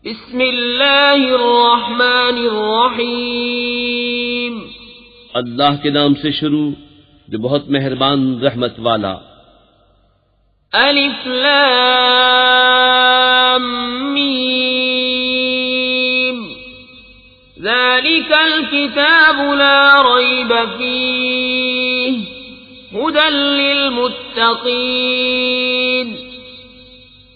بسم اللہ الرحمن الرحیم اللہ کے نام سے شروع جو بہت مہربان رحمت والا۔ الف لام میم ذالک الکتاب لا ریب فیہ ھدی للمتقین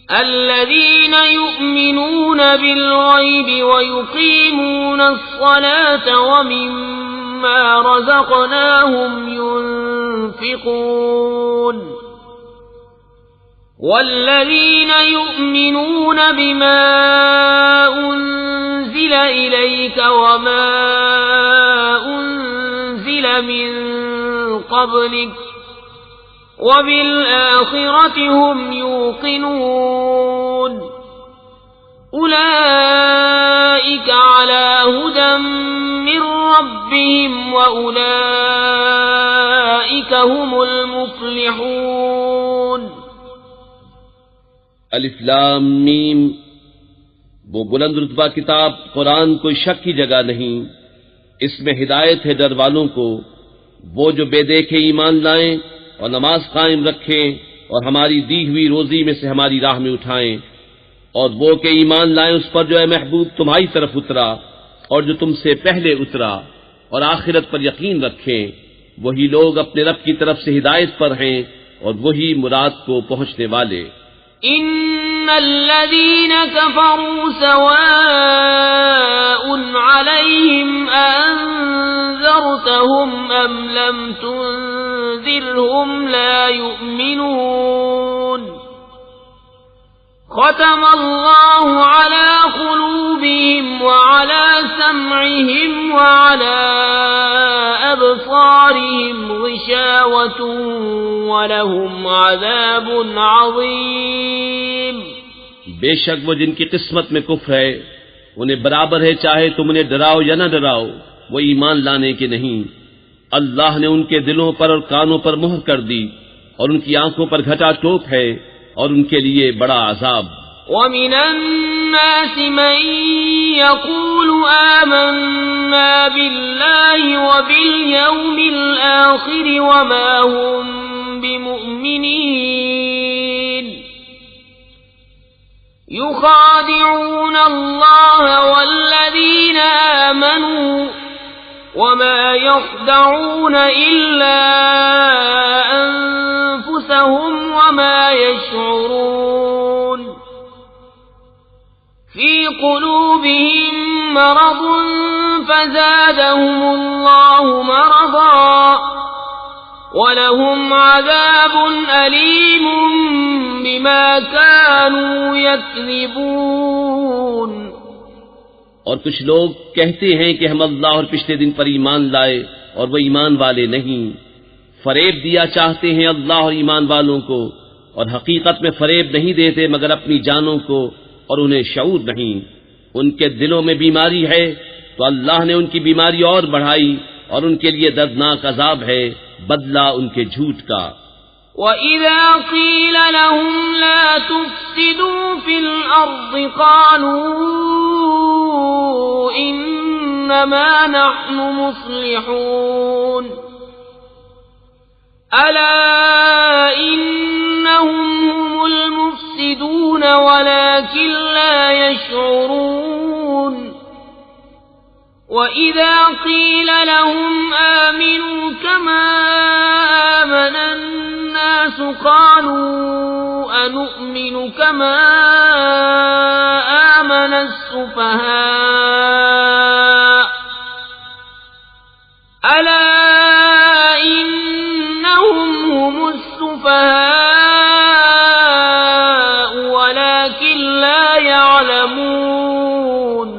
الذين يؤمنون بالغيب ويقيمون الصلاة ومما رزقناهم ينفقون والذين يؤمنون بما أنزل إليك وما أنزل من قبلك وبالآخرة هم يوقنون أولئك على هدى من ربهم وأولئك هم المفلحون۔ الف لام میم، وہ بلند رتبہ کتاب قرآن کوئی شک کی جگہ نہیں، اس میں ہدایت ہے ڈر والوں کو، وہ جو بے دیکھے ایمان لائیں اور نماز قائم رکھیں اور ہماری دی ہوئی روزی میں سے ہماری راہ میں اٹھائیں، اور وہ کہ ایمان لائیں اس پر جو اے محبوب تمہاری طرف اترا اور جو تم سے پہلے اترا، اور آخرت پر یقین رکھیں، وہی لوگ اپنے رب کی طرف سے ہدایت پر ہیں اور وہی مراد کو پہنچنے والے۔ ان الذين كفروا سواء عليهم انذرتهم ام لم تنذرهم لا يؤمنون ختم الله على قلوبهم وعلى سمعهم وعلى أبصارهم غشاوة ولهم عذاب عظيم۔ بے شک وہ جن کی قسمت میں کفر ہے انہیں برابر ہے چاہے تم انہیں ڈراؤ یا نہ ڈراؤ، وہ ایمان لانے کے نہیں۔ اللہ نے ان کے دلوں پر اور کانوں پر مہر کر دی اور ان کی آنکھوں پر گھٹا ٹوپ ہے اور ان کے لیے بڑا عذاب۔ وَمِنَ النَّاسِ مَن يَقُولُ آمَنَّا بِاللَّهِ وَبِالْيَوْمِ الْآخِرِ وَمَا هُمْ بِمُؤْمِنِينَ يُخَادِعُونَ اللَّهَ وَالَّذِينَ آمَنُوا وَمَا يَخْدَعُونَ إِلَّا أَنفُسَهُمْ وَمَا يَشْعُرُونَ فِي قُلُوبِهِم مَّرَضٌ فَزَادَهُمُ اللَّهُ مَرَضًا وَلَهُمْ عَذَابٌ أَلِيمٌ بِمَا كَانُوا يَكْذِبُونَ۔ اور کچھ لوگ کہتے ہیں کہ ہم اللہ اور پچھلے دن پر ایمان لائے اور وہ ایمان والے نہیں، فریب دیا چاہتے ہیں اللہ اور ایمان والوں کو، اور حقیقت میں فریب نہیں دیتے مگر اپنی جانوں کو، اور انہیں شعور نہیں۔ ان کے دلوں میں بیماری ہے تو اللہ نے ان کی بیماری اور بڑھائی، اور ان کے لیے دردناک عذاب ہے بدلہ ان کے جھوٹ کا۔ وَإِذَا قِيلَ لَهُمْ لَا تُفْسِدُوا فِي الْأَرْضِ قَالُوا إِنَّمَا نَحْنُ مُصْلِحُونَ أَلَا إِنَّهُمْ هُمُ الْمُفْسِدُونَ وَلَكِنْ لَا يَشْعُرُونَ وَإِذَا قِيلَ لَهُمْ آمِنُوا كَمَا آمَنَ النَّاسُ قَالُوا أَنُؤْمِنُ كَمَا آمَنَ السُّفَهَاءُ أَلَا إِنَّهُمْ هُمُ السُّفَهَاءُ وَلَكِنْ لَا يَعْلَمُونَ۔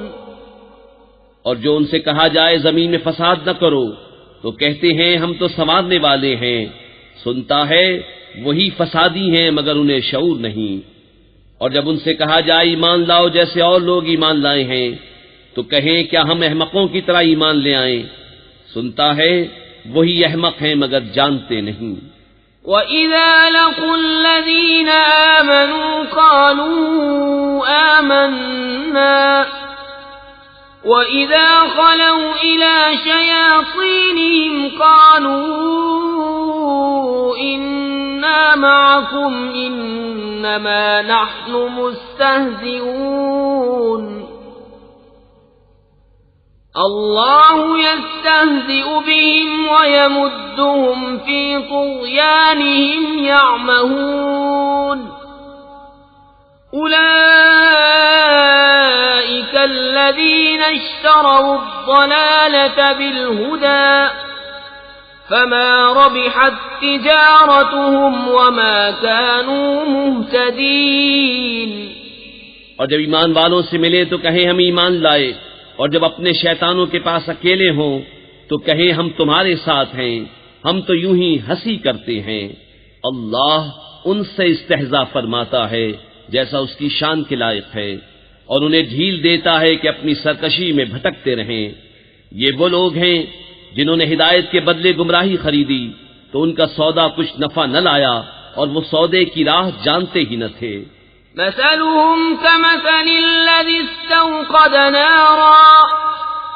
اور جو ان سے کہا جائے زمین میں فساد نہ کرو تو کہتے ہیں ہم تو سنوارنے والے ہیں، سنتا ہے وہی فسادی ہیں مگر انہیں شعور نہیں۔ اور جب ان سے کہا جائے ایمان لاؤ جیسے اور لوگ ایمان لائے ہیں تو کہیں کیا ہم احمقوں کی طرح ایمان لے آئیں، سنتا ہے وہی احمق ہیں مگر جانتے نہیں۔ وَإِذَا لَقُوا الَّذِينَ آمَنُوا قَالُوا آمَنَّا وَإِذَا خَلَوْا إِلَى شَيَاطِينِهِمْ قَالُوا إِنَّا مَعَكُمْ إِنَّمَا نَحْنُ مُسْتَهْزِئُونَ اللہ یستہزئ بہم ویمدہم فی طغیانہم یعمہون اولئک الذین اشتروا الضلالة بالہدى فما ربحت تجارتهم وما كانوا مہتدین۔ اور جب ایمان والوں سے ملے تو کہیں ہم ایمان لائے، اور جب اپنے شیطانوں کے پاس اکیلے ہوں تو کہیں ہم تمہارے ساتھ ہیں، ہم تو یوں ہی ہنسی کرتے ہیں۔ اللہ ان سے استہزاء فرماتا ہے جیسا اس کی شان کے لائق ہے، اور انہیں ڈھیل دیتا ہے کہ اپنی سرکشی میں بھٹکتے رہیں۔ یہ وہ لوگ ہیں جنہوں نے ہدایت کے بدلے گمراہی خریدی تو ان کا سودا کچھ نفع نہ لایا، اور وہ سودے کی راہ جانتے ہی نہ تھے۔ مثلهم كمثل الذي استوقد نارا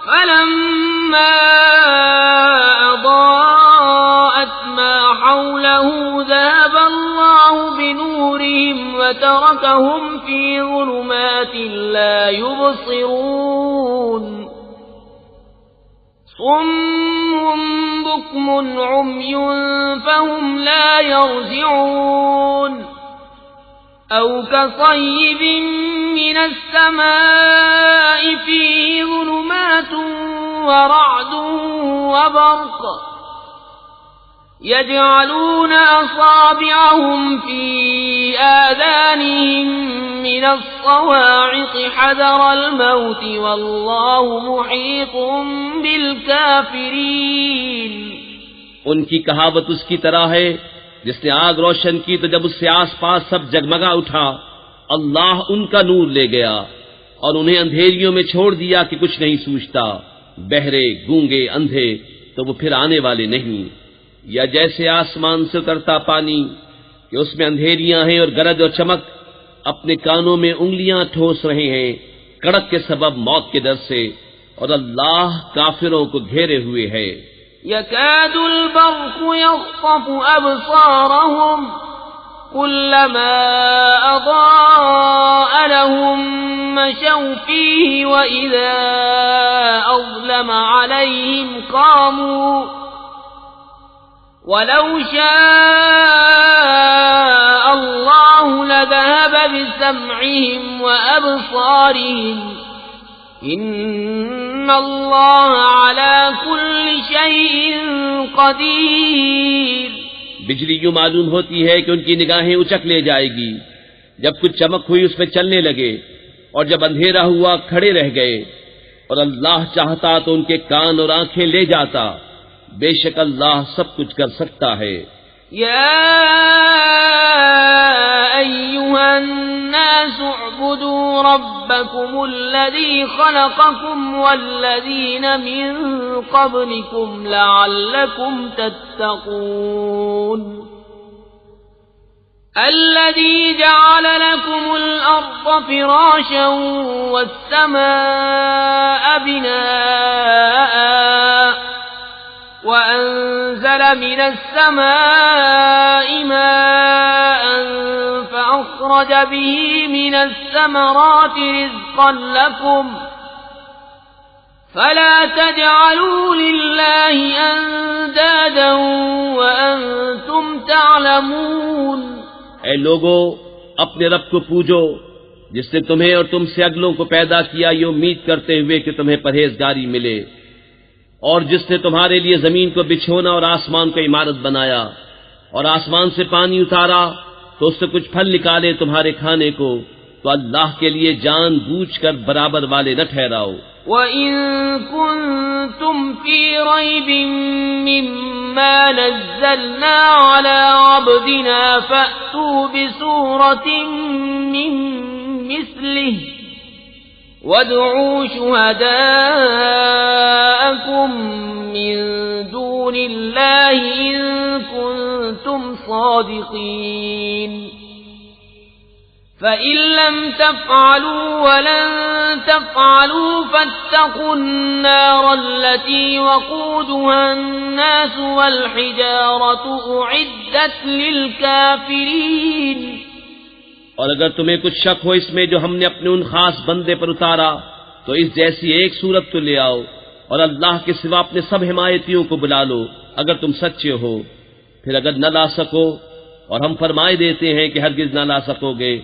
فلما أضاءت ما حوله ذهب الله بنورهم وتركهم في ظلمات لا يبصرون صم بكم عمي فهم لا يرجعون أو كصيب من السماء فيه ظلمات ورعد وبرق يجعلون أصابعهم في آذانهم من الصواعق حذر الموت والله محيط بالكافرين۔ ان کی کہاوت اس کی طرح ہے جس نے آگ روشن کی تو جب اس سے آس پاس سب جگمگا اٹھا، اللہ ان کا نور لے گیا اور انہیں اندھیریوں میں چھوڑ دیا کہ کچھ نہیں سوچتا۔ بہرے، گونگے، اندھے تو وہ پھر آنے والے نہیں۔ یا جیسے آسمان سے اترتا پانی کہ اس میں اندھیریاں ہیں اور گرج اور چمک، اپنے کانوں میں انگلیاں ٹھوس رہے ہیں کڑک کے سبب موت کے ڈر سے، اور اللہ کافروں کو گھیرے ہوئے ہے۔ يكاد البرق يخطف أبصارهم كلما أضاء لهم مشوا فيه وإذا أظلم عليهم قاموا ولو شاء الله لذهب بسمعهم وأبصارهم ان اللہ علی کل شیء قدیر۔ بجلی یوں معلوم ہوتی ہے کہ ان کی نگاہیں اچک لے جائے گی، جب کچھ چمک ہوئی اس میں چلنے لگے، اور جب اندھیرا ہوا کھڑے رہ گئے، اور اللہ چاہتا تو ان کے کان اور آنکھیں لے جاتا۔ بے شک اللہ سب کچھ کر سکتا ہے۔ یا ایھا الناس اعبدوا ربکم الذی خلقکم والذین من قبلکم لعلکم تتقون الذی جعل لکم الارض فراشا والسماء بناء وأنزل من السماء ماء فأخرج به من الثمرات رزقا لكم فلا تجعلوا لله أندادا وأنتم تعلمون۔ اے لوگو، اپنے رب کو پوجو جس نے تمہیں اور تم سے اگلوں کو پیدا کیا یہ امید کرتے ہوئے کہ تمہیں پرہیزگاری ملے، اور جس نے تمہارے لیے زمین کو بچھونا اور آسمان کو عمارت بنایا، اور آسمان سے پانی اتارا تو اس سے کچھ پھل نکالے تمہارے کھانے کو، تو اللہ کے لیے جان بوجھ کر برابر والے نہ ٹھہراؤ۔ وَإِن كُنتُمْ فِي رَيْبٍ مِّمَّا نَزَّلْنَا عَلَىٰ عَبْدِنَا فَأْتُوا بِسُورَةٍ مِّن مِّثْلِهِ وَادْعُوا شُهَدَاءَكُم مِّن دُونِ اللَّهِ إِن كُنتُمْ صَادِقِينَ۔ صادقين فإن لم تفعلوا ولن تفعلوا فاتقوا النار التي وقودها الناس والحجارة أعدت للكافرين۔ اور اگر تمہیں کچھ شک ہو اس میں جو ہم نے اپنے ان خاص بندے پر اتارا تو اس جیسی ایک صورت تو لے آؤ اور اللہ کے سوا اپنے سب حمایتیوں کو بلا لو اگر تم سچے ہو۔ پھر اگر نہ لا سکو اور ہم فرمائے دیتے ہیں کہ ہرگز نہ لا سکو گے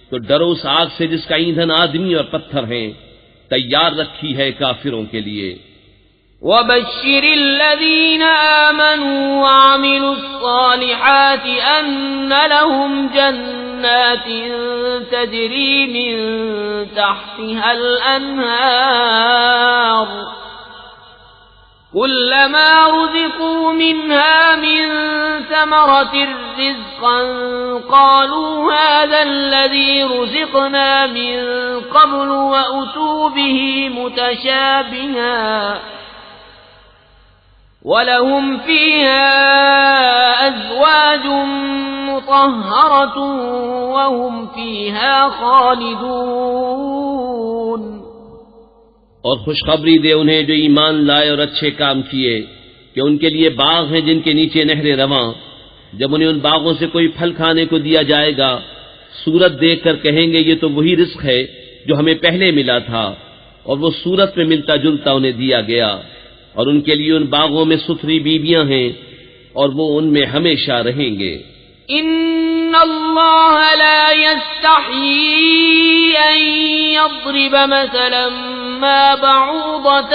تو ڈرو اس آگ سے جس کا ایندھن آدمی اور پتھر ہیں، تیار رکھی ہے کافروں کے لیے۔ وَبَشِّرِ الَّذِينَ آمَنُوا وَعَمِلُوا الصَّالِحَاتِ أَنَّ لَهُمْ جَنَّاتٍ تَجْرِي مِن تَحْتِهَا الْأَنْهَارُ كُلَّمَا رُزِقُوا مِنْهَا مِن ثَمَرَةٍ رِّزْقًا قَالُوا هَذَا الَّذِي رُزِقْنَا مِن قَبْلُ وَأُتُوا بِهِ مُتَشَابِهًا وَلَهُمْ فِيهَا أَزْوَاجٌ مُطَهَّرَةٌ وَهُمْ فِيهَا خَالِدُونَ۔ اور خوشخبری دے انہیں جو ایمان لائے اور اچھے کام کیے کہ ان کے لیے باغ ہیں جن کے نیچے نہریں رواں، جب انہیں ان باغوں سے کوئی پھل کھانے کو دیا جائے گا صورت دیکھ کر کہیں گے یہ تو وہی رزق ہے جو ہمیں پہلے ملا تھا، اور وہ صورت میں ملتا جلتا انہیں دیا گیا، اور ان کے لیے ان باغوں میں ستھری بیویاں ہیں اور وہ ان میں ہمیشہ رہیں گے۔ ان اللہ لا يستحيي ان يضرب مثلا ما بعوضة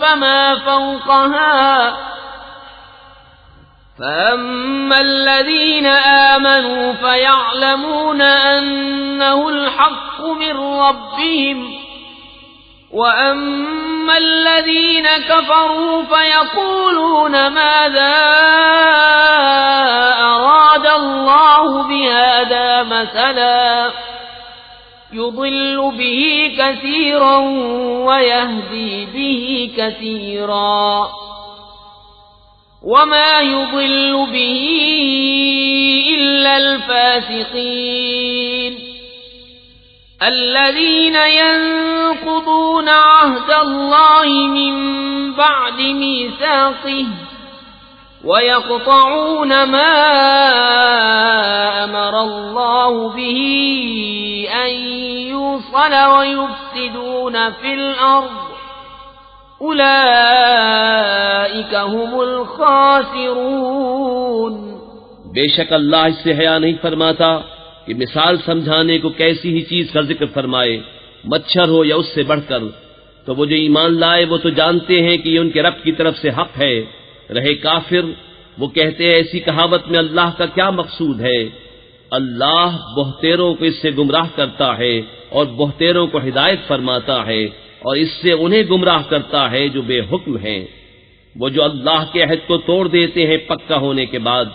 فما فوقها فأما الذين آمنوا فيعلمون أنه الحق من ربهم وَأَمَّا الَّذِينَ كَفَرُوا فَيَقُولُونَ مَاذَا أَرَادَ اللَّهُ بِهَذَا مَثَلًا يُضِلُّ بِهِ كَثِيرًا وَيَهْدِي بِهِ كَثِيرًا وَمَا يُضِلُّ بِهِ إِلَّا الْفَاسِقِينَ الذين ينقضون عهد الله من بعد ميثاقه ويقطعون ما أمر الله به أن يوصل ويفسدون في الأرض أولئك هم الخاسرون۔ بے شک اللہ اس سے حیا نہیں فرماتا کہ مثال سمجھانے کو کیسی ہی چیز کا ذکر فرمائے، مچھر ہو یا اس سے بڑھ کر، تو وہ جو ایمان لائے وہ تو جانتے ہیں کہ یہ ان کے رب کی طرف سے حق ہے، رہے کافر وہ کہتے ہیں ایسی کہاوت میں اللہ کا کیا مقصود ہے۔ اللہ بہتیروں کو اس سے گمراہ کرتا ہے اور بہتیروں کو ہدایت فرماتا ہے، اور اس سے انہیں گمراہ کرتا ہے جو بے حکم ہیں۔ وہ جو اللہ کے عہد کو توڑ دیتے ہیں پکا ہونے کے بعد،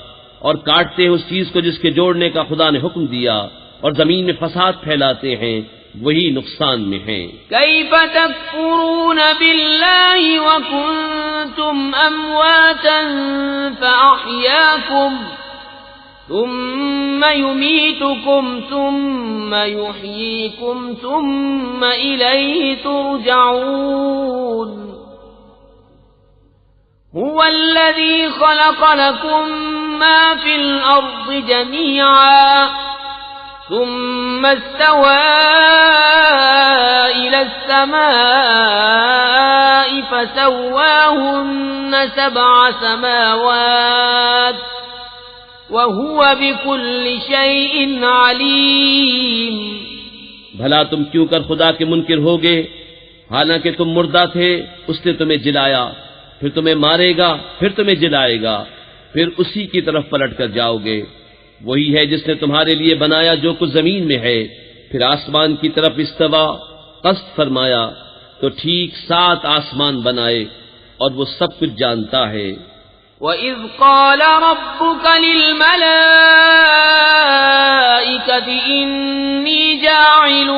اور کاٹتے ہیں اس چیز کو جس کے جوڑنے کا خدا نے حکم دیا، اور زمین میں فساد پھیلاتے ہیں، وہی نقصان میں ہیں۔ کیف تکفرون باللہ وکنتم امواتا فاحیاکم ثم یمیتکم ثم یحییکم ثم الیہ ترجعون۔ هو الذي خلق لكم ما في الأرض جميعا ثم استوى إلى السماء فسواهن 7 سماوات وهو بكل شيء عليم۔ بھلا تم کیوں کر خدا کے منکر ہوگے، حالانکہ تم مردہ تھے، اس نے تمہیں جلایا، پھر تمہیں مارے گا، پھر تمہیں جلائے گا، پھر اسی کی طرف پلٹ کر جاؤ گے۔ وہی ہے جس نے تمہارے لیے بنایا جو کچھ زمین میں ہے، پھر آسمان کی طرف استوا قصد فرمایا تو ٹھیک 7 آسمان بنائے، اور وہ سب کچھ جانتا ہے۔ وَإِذْ قَالَ رَبُّكَ لِلْمَلَائِكَةِ إِنِّي جَاعِلٌ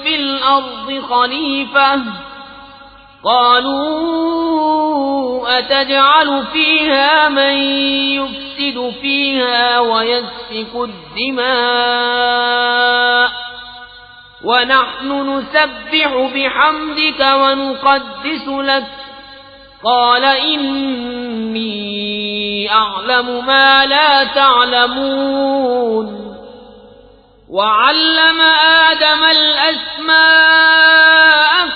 فِي الْأَرْضِ خَلِيفَةً قالوا أتجعل فيها من يفسد فيها ويسفك الدماء ونحن نسبح بحمدك ونقدس لك قال إني أعلم ما لا تعلمون وعلم آدم الأسماء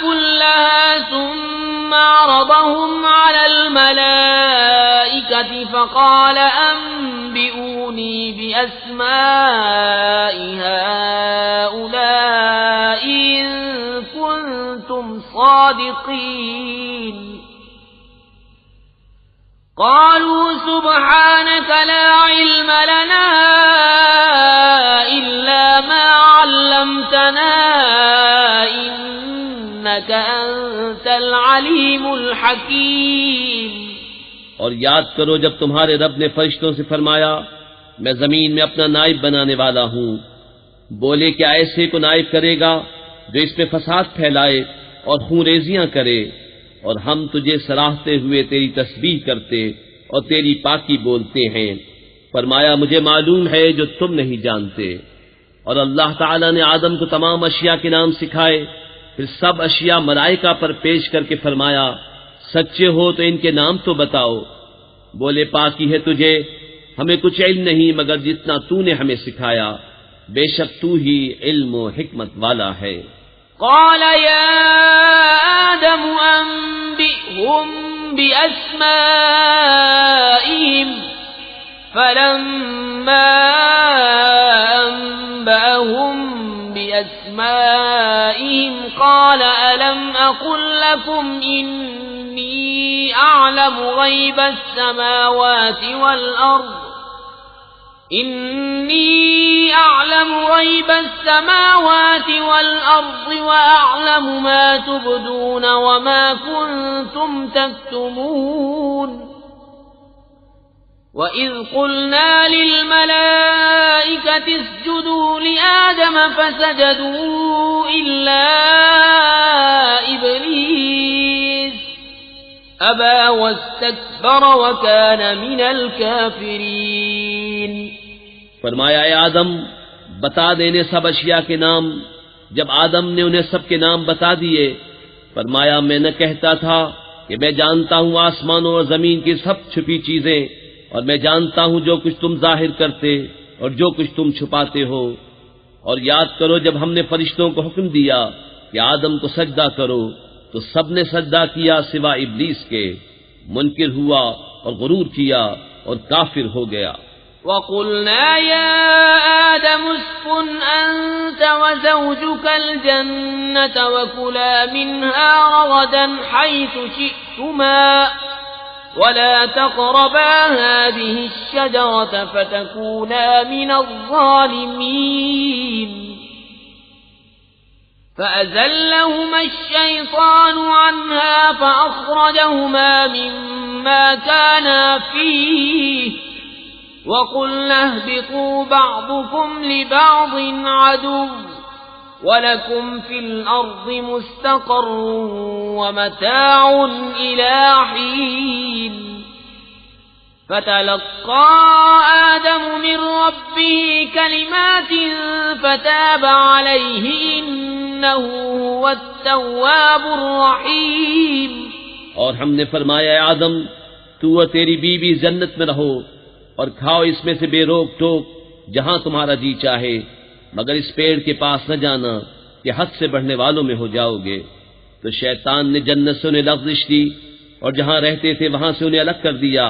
كلها ثم عرضهم على الملائكة فقال أنبئوني بأسماء هؤلاء إن كنتم صادقين قالوا سبحانك لا علم لنا إلا ما علمتنا إنك أنت العليم الحكيم اور یاد کرو جب تمہارے رب نے فرشتوں سے فرمایا میں زمین میں اپنا نائب بنانے والا ہوں، بولے کیا ایسے کو نائب کرے گا جو اس میں فساد پھیلائے اور خونریزیاں کرے، اور ہم تجھے سراہتے ہوئے تیری تسبیح کرتے اور تیری پاکی بولتے ہیں۔ فرمایا مجھے معلوم ہے جو تم نہیں جانتے۔ اور اللہ تعالیٰ نے آدم کو تمام اشیاء کے نام سکھائے، پھر سب اشیاء ملائکہ پر پیش کر کے فرمایا سچے ہو تو ان کے نام تو بتاؤ۔ بولے پاکی ہے تجھے، ہمیں کچھ علم نہیں مگر جتنا تو نے ہمیں سکھایا، بے شک تو ہی علم و حکمت والا ہے۔ قال يا آدم أنبئهم بأسمائهم فلما أنبأهم بأسمائهم قال ألم أقل لكم إني أعلم غيب السماوات والأرض وأعلم ما تبدون وما كنتم تكتمون وإذ قلنا للملائكة اسجدوا لآدم فسجدوا إلا إبليس أبى واستكبر وكان من الكافرين۔ فرمایا اے آدم بتا دینے سب اشیاء کے نام۔ جب آدم نے انہیں سب کے نام بتا دیے، فرمایا میں نہ کہتا تھا کہ میں جانتا ہوں آسمانوں اور زمین کی سب چھپی چیزیں، اور میں جانتا ہوں جو کچھ تم ظاہر کرتے اور جو کچھ تم چھپاتے ہو۔ اور یاد کرو جب ہم نے فرشتوں کو حکم دیا کہ آدم کو سجدہ کرو تو سب نے سجدہ کیا سوائے ابلیس کے، منکر ہوا اور غرور کیا اور کافر ہو گیا۔ وَقُلْنَا يَا آدَمُ اسْكُنْ أَنْتَ وَزَوْجُكَ الْجَنَّةَ وَكُلَا مِنْهَا رَغَدًا حَيْثُ شِئْتُمَا وَلَا تَقْرَبَا هَٰذِهِ الشَّجَرَةَ فَتَكُونَا مِنَ الظَّالِمِينَ فَأَزَلَّهُمَا الشَّيْطَانُ عَنْهَا فَأَخْرَجَهُمَا مِمَّا كَانَا فِيهِ وَقُلْنَا اهْبِطُوا بَعْضُكُمْ لِبَعْضٍ عَدُوٌّ وَلَكُمْ فِي الْأَرْضِ مُسْتَقَرٌّ وَمَتَاعٌ إِلَىٰ حِينٍ فَتَلَقَّىٰ آدَمُ مِن رَّبِّهِ كَلِمَاتٍ فَتَابَ عَلَيْهِ إِنَّهُ هُوَ التَّوَّابُ الرَّحِيمُ۔ اور ہم نے فرمایا اے آدم تو اور تیری بیوی جنت میں رہو اور کھاؤ اس میں سے بے روک ٹوک جہاں تمہارا جی چاہے، مگر اس پیڑ کے پاس نہ جانا کہ حد سے بڑھنے والوں میں ہو جاؤ گے۔ تو شیطان نے جنت سے انہیں لغزش دی اور جہاں رہتے تھے وہاں سے انہیں الگ کر دیا،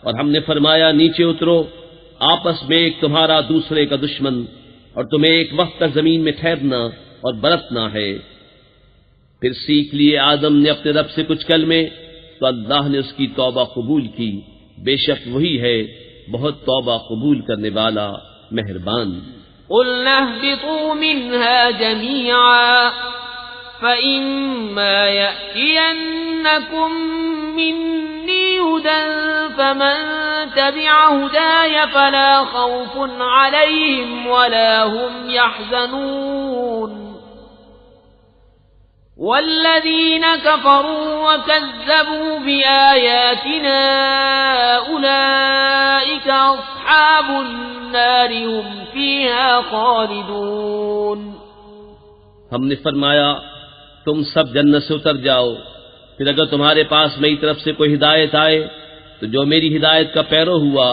اور ہم نے فرمایا نیچے اترو، آپس میں ایک تمہارا دوسرے کا دشمن، اور تمہیں ایک وقت تک زمین میں ٹھہرنا اور برتنا ہے۔ پھر سیکھ لیے آدم نے اپنے رب سے کچھ کلمے تو اللہ نے اس کی توبہ قبول کی، بے شک وہی ہے بہت توبہ قبول کرنے والا مہربان۔ قُلْنَا اهْبِطُوا مِنْهَا جَمِيعًا فَإِمَّا يَأْتِيَنَّكُم مِّنِّي هُدًى فَمَن تَبِعَ هُدَايَ فَلَا خَوْفٌ عَلَيْهِمْ وَلَا هُمْ يَحْزَنُونَ والذين كفروا وكذبوا بآياتنا أولئك أصحاب النار هم فيها خالدون. ہم نے فرمایا تم سب جنت سے اتر جاؤ، پھر اگر تمہارے پاس میری طرف سے کوئی ہدایت آئے تو جو میری ہدایت کا پیرو ہوا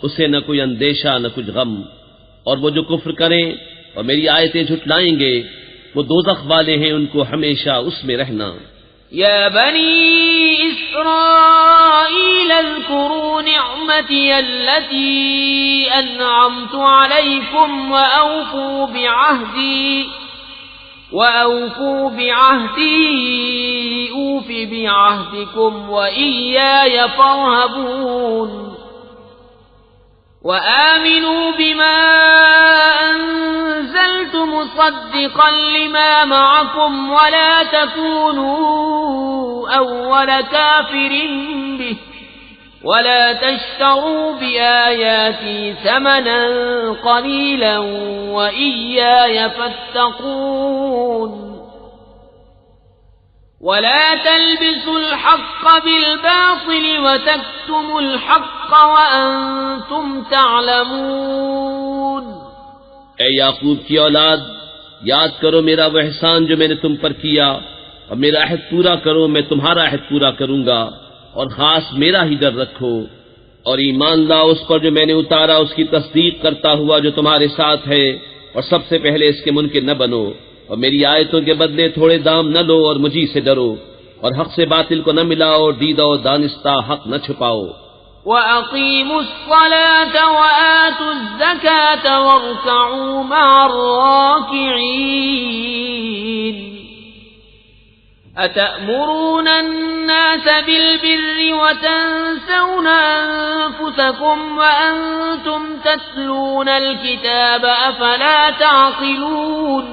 اسے نہ کوئی اندیشہ نہ کچھ غم، اور وہ جو کفر کریں اور میری آیتیں جھٹلائیں گے وہ دوزخ والے ہیں، ان کو ہمیشہ اس میں رہنا. يا بني إسرائيل اذكروا نعمتي التي أنعمت عليكم وأوفوا بعهدي أوف بعهدكم وإياي فارهبون. وآمنوا بما أنزلت مصدقا لما معكم ولا تكونوا أول كافر به ولا تشتروا بآياتي ثمنا قليلا وإياي فاتقون. ولا تلبسوا الحق بالباطل وتكتموا الحق وأنتم تعلمون. اے یعقوب کی اولاد، یاد کرو میرا وہ احسان جو میں نے تم پر کیا، اور میرا عہد پورا کرو، میں تمہارا عہد پورا کروں گا، اور خاص میرا ہی ڈر رکھو، اور ایمان لاؤ اس پر جو میں نے اتارا، اس کی تصدیق کرتا ہوا جو تمہارے ساتھ ہے، اور سب سے پہلے اس کے منکر نہ بنو، اور میری آیتوں کے بدلے تھوڑے دام نہ لو، اور مجھی سے ڈرو، اور حق سے باطل کو نہ ملاؤ، اور دیدہ و دانستہ حق نہ چھپاؤ. وَأَقِيمُوا الصَّلَاةَ وَآتُوا الزَّكَاةَ وَارْكَعُوا مَعَ الرَّاكِعِينَ. أَتَأْمُرُونَ النَّاسَ بِالْبِرِّ وَتَنْسَوْنَ أَنفُسَكُمْ وَأَنْتُمْ تَتْلُونَ الْكِتَابَ أَفَلَا تَعْقِلُونَ.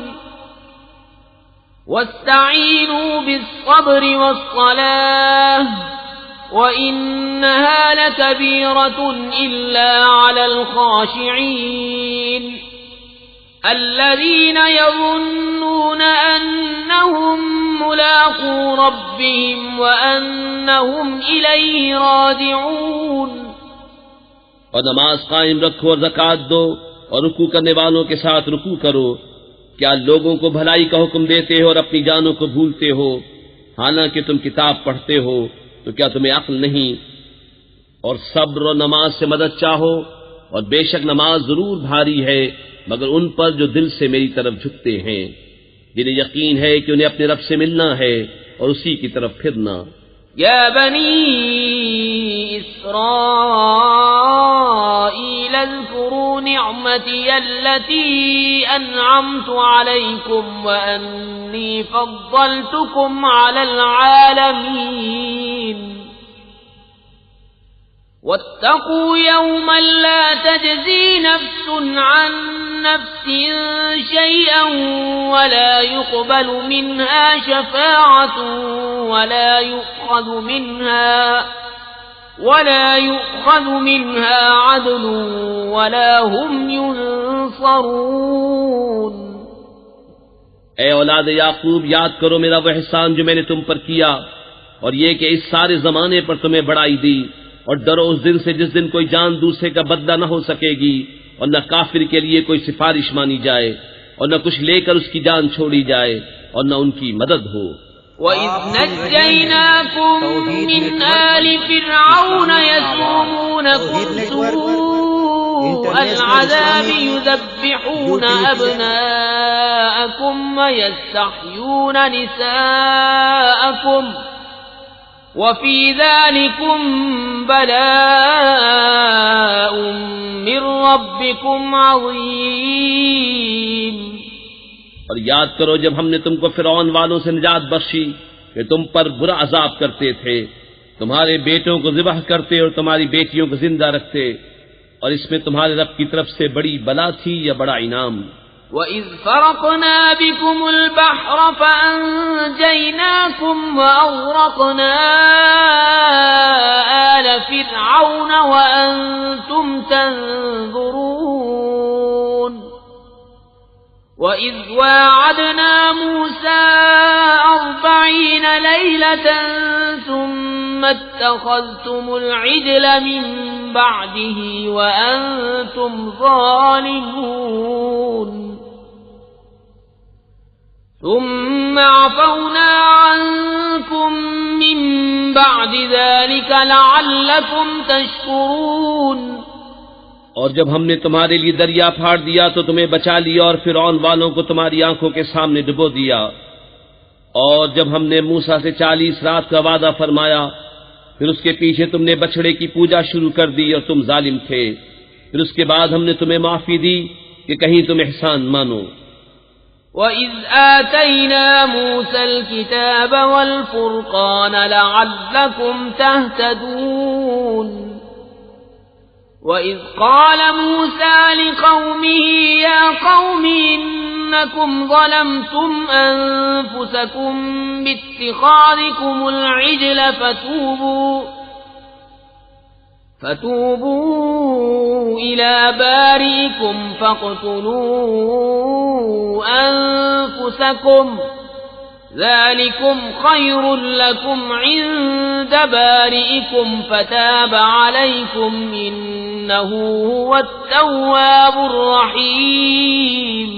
وَاسْتَعِينُوا بِالصَّبْرِ وَالصَّلَاةِ وَإِنَّهَا لَكَبِيرَةٌ إِلَّا عَلَى الْخَاشِعِينَ الَّذِينَ يَظُنُّونَ أَنَّهُمْ مُلَاقُو رَبِّهِمْ وَأَنَّهُمْ إِلَيْهِ رَاجِعُونَ. اور نماز قائم رکھو اور زکوٰۃ دو اور رکوع کرنے والوں کے ساتھ رکوع کرو. کیا لوگوں کو بھلائی کا حکم دیتے ہو اور اپنی جانوں کو بھولتے ہو، حالانکہ تم کتاب پڑھتے ہو؟ تو کیا تمہیں عقل نہیں؟ اور صبر و نماز سے مدد چاہو، اور بے شک نماز ضرور بھاری ہے مگر ان پر جو دل سے میری طرف جھکتے ہیں، جنہیں یقین ہے کہ انہیں اپنے رب سے ملنا ہے اور اسی کی طرف پھرنا. يا بني إسرائيل اذكروا نعمتي التي أنعمت عليكم وأني فضلتكم على العالمين. واتقوا يوما لا تجزي نفس عن نفس شيئا ولا يقبل منها شفاعة ولا يؤخذ منها عدل ولا هم ينصرون. اے اولاد یعقوب، یاد کرو میرا وہ احسان جو میں نے تم پر کیا، اور یہ کہ اس سارے زمانے پر تمہیں بڑائی دی، اور ڈرو اس دن سے جس دن کوئی جان دوسرے کا بدلہ نہ ہو سکے گی، اور نہ کافر کے لیے کوئی سفارش مانی جائے، اور نہ کچھ لے کر اس کی جان چھوڑی جائے، اور نہ ان کی مدد ہو. وَإِذْ نَجَّيْنَاكُمْ مِنْ آلِ فِرْعَوْنَ يَسُومُونَكُمْ سُوءَ الْعَذَابِ يُذَبِّحُونَ أَبْنَاءَكُمْ وَيَسْتَحْيُونَ نِسَاءَكُمْ وَفِي ذَلِكُمْ بَلَاءٌ مِّن رَّبِّكُمْ عَظِيمٌ. اور یاد کرو جب ہم نے تم کو فرعون والوں سے نجات بخشی کہ تم پر برا عذاب کرتے تھے، تمہارے بیٹوں کو ذبح کرتے اور تمہاری بیٹیوں کو زندہ رکھتے، اور اس میں تمہارے رب کی طرف سے بڑی بلا تھی یا بڑا انعام. وَإِذْ فَرَقْنَا بِكُمُ الْبَحْرَ فَأَنْجَيْنَاكُمْ وَأَغْرَقْنَا آلَ فِرْعَوْنَ وَأَنْتُمْ تَنْظُرُونَ. وَإِذْ وَاعَدْنَا مُوسَىٰ ليلة ثم اتخذتم العجل من بعده وأنتم ظالمون ثم عفونا عنكم من بعد ذلك لعلكم تشكرون اور جب ہم نے تمہارے لیے دریا پھاڑ دیا تو تمہیں بچا لیا اور فرعون والوں کو تمہاری آنکھوں کے سامنے ڈبو دیا، اور جب ہم نے موسیٰ سے 40 رات کا وعدہ فرمایا پھر اس کے پیچھے تم نے بچڑے کی پوجا شروع کر دی اور تم ظالم تھے، پھر اس کے بعد ہم نے تمہیں معافی دی کہ کہیں تم احسان مانو۔ وَإِذْ آتَيْنَا مُوسَى الْكِتَابَ وَالْفُرْقَانَ لَعَلَّكُمْ تَهْتَدُونَ وَإِذْ قَالَ مُوسَى لِقَوْمِهِ يَا قَوْمِ إِنَّكُمْ ظَلَمْتُمْ أَنفُسَكُمْ بِاتِّخَاذِكُمُ الْعِجْلَ فتوبوا إلى بارئكم فاقتلوا أنفسكم ذلكم خير لكم عند بارئكم فتاب عليكم إنه هو التواب الرحيم۔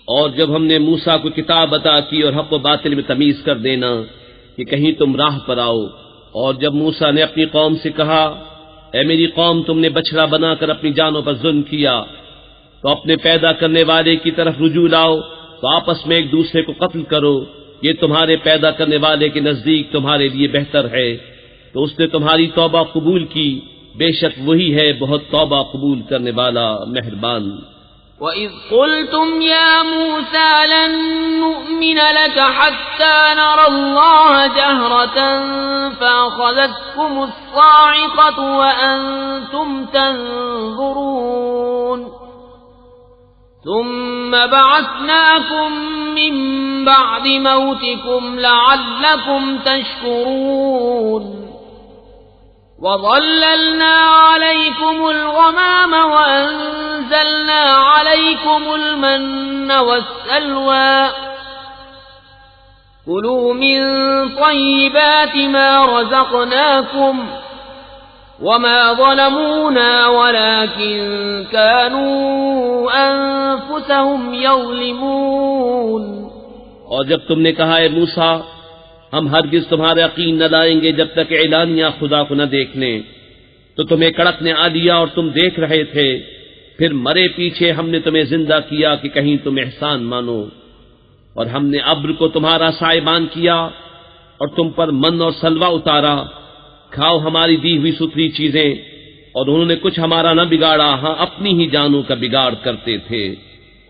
اور جب ہم نے موسیٰ کو کتاب عطا کی اور حق و باطل میں تمیز کر دینا کہ کہیں تم راہ پر آؤ، اور جب موسیٰ نے اپنی قوم سے کہا اے میری قوم تم نے بچڑا بنا کر اپنی جانوں پر ظلم کیا تو اپنے پیدا کرنے والے کی طرف رجوع لاؤ تو آپس میں ایک دوسرے کو قتل کرو، یہ تمہارے پیدا کرنے والے کے نزدیک تمہارے لیے بہتر ہے، تو اس نے تمہاری توبہ قبول کی، بے شک وہی ہے بہت توبہ قبول کرنے والا مہربان۔ وَإِذْ قُلْتُمْ يَا مُوسَى لَن نُّؤْمِنَ لَكَ حَتَّى نَرَى اللَّهَ جَهْرَةً فَأَخَذَتْكُمُ الصَّاعِقَةُ وَأَنتُمْ تَنظُرُونَ ثُمَّ بَعَثْنَاكُم مِّن بَعْدِ مَوْتِكُمْ لَعَلَّكُمْ تَشْكُرُونَ وَظَلَّلْنَا عَلَيْكُمُ الْغَمَامَ وَأَنزَلْنَا عَلَيْكُمُ الْمَنَّ وَالسَّلْوَىٰ كُلُوا مِن طَيِّبَاتِ مَا رَزَقْنَاكُمْ وَمَا ظَلَمُونَا وَلَٰكِن كَانُوا أَنفُسَهُمْ يَظْلِمُونَ۔ اور جب تم نے کہا اے موسیٰ ہم ہرگز تمہارا یقین نہ لائیں گے جب تک اعلانیہ خدا کو نہ دیکھ لیں، تو تمہیں کڑک نے آ لیا اور تم دیکھ رہے تھے، پھر مرے پیچھے ہم نے تمہیں زندہ کیا کہ کہیں تم احسان مانو، اور ہم نے ابر کو تمہارا سائبان کیا اور تم پر من اور سلوہ اتارا، کھاؤ ہماری دی ہوئی ستھری چیزیں، اور انہوں نے کچھ ہمارا نہ بگاڑا، ہاں اپنی ہی جانوں کا بگاڑ کرتے تھے۔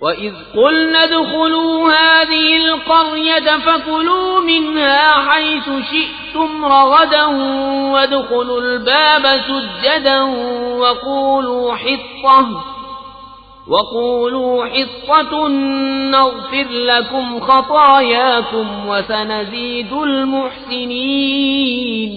وَإِذْ قُلْنَا ادْخُلُوا هَٰذِهِ الْقَرْيَةَ فَكُلُوا مِنْهَا حَيْثُ شِئْتُمْ رَغَدًا وَادْخُلُوا الْبَابَ سُجَّدًا وَقُولُوا حِطَّةٌ نَّغْفِرْ لَكُمْ خَطَايَاكُمْ وَسَنَزِيدُ الْمُحْسِنِينَ۔